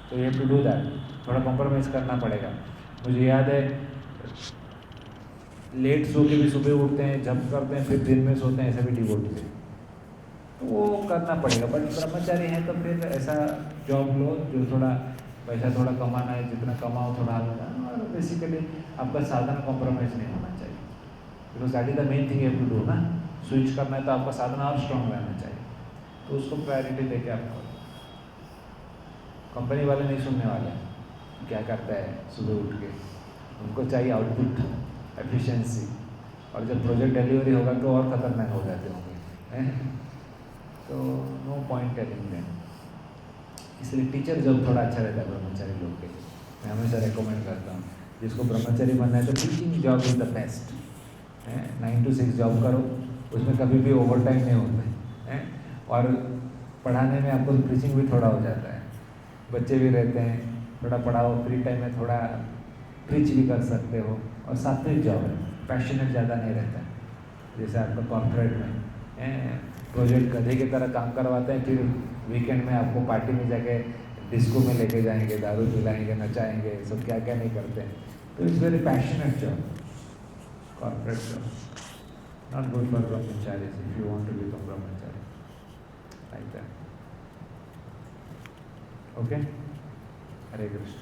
तो ये टू डू दैट, थोड़ा कॉम्प्रोमाइज़ करना पड़ेगा। मुझे याद है लेट सो के भी सुबह उठते हैं, जंप करते हैं, फिर दिन में सोते हैं, ऐसा भी डिवोटी है, तो वो करना पड़ेगा। बट ब्रह्मचारी हैं तो फिर ऐसा जॉब लो जो थोड़ा पैसा थोड़ा कमाना है, जितना कमाओ थोड़ा हल्का, और बेसिकली आपका साधन कॉम्प्रोमाइज़ नहीं होना चाहिए, because that is the main thing you have to do ना। स्विच करना है तो आपका साधना और स्ट्रॉन्ग रहना चाहिए, तो उसको प्रायोरिटी देके आप करो। कंपनी वाले नहीं सुनने वाले, क्या करता है सुबह उठ के, उनको चाहिए आउटपुट, एफिशिएंसी, और जब प्रोजेक्ट डिलीवरी होगा तो और ख़तरनाक हो जाते होंगे तो नो पॉइंट टेलिंग देम। इसलिए टीचर जॉब थोड़ा अच्छा रहता है ब्रह्मचारी लोग के लिए, मैं हमेशा रेकमेंड करता हूँ। जिसको ब्रह्मचारी बनना है तो teaching job is the best है। 9 to 6 जॉब करो, उसमें कभी भी ओवर टाइम नहीं होता है, और पढ़ाने में आपको प्रीचिंग भी थोड़ा हो जाता है, बच्चे भी रहते हैं, थोड़ा पढ़ाओ, फ्री टाइम में थोड़ा प्रीच भी कर सकते हो, और सात्विक जॉब है, पैशनेट ज़्यादा नहीं रहता है। जैसे आपका कॉर्पोरेट में प्रोजेक्ट गधे की तरह काम करवाते हैं, फिर वीकेंड में आपको पार्टी में जाके डिस्को में लेके जाएंगे, दारू पिलाएंगे, नचाएंगे, सब क्या क्या नहीं करते हैं। तो it's very passionate job, corporate job, not good for brahmachari if you want to become brahmachari like that. Okay, Hare Krishna.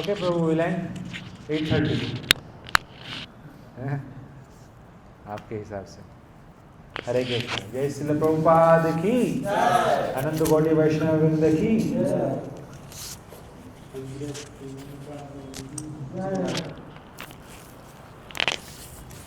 Okay Prabhu, will end 8:30 आपके हिसाब से। हरे कृष्ण। जय श्रील प्रभुपाद की, अनंत गौड़ी वैष्णव वृंद की।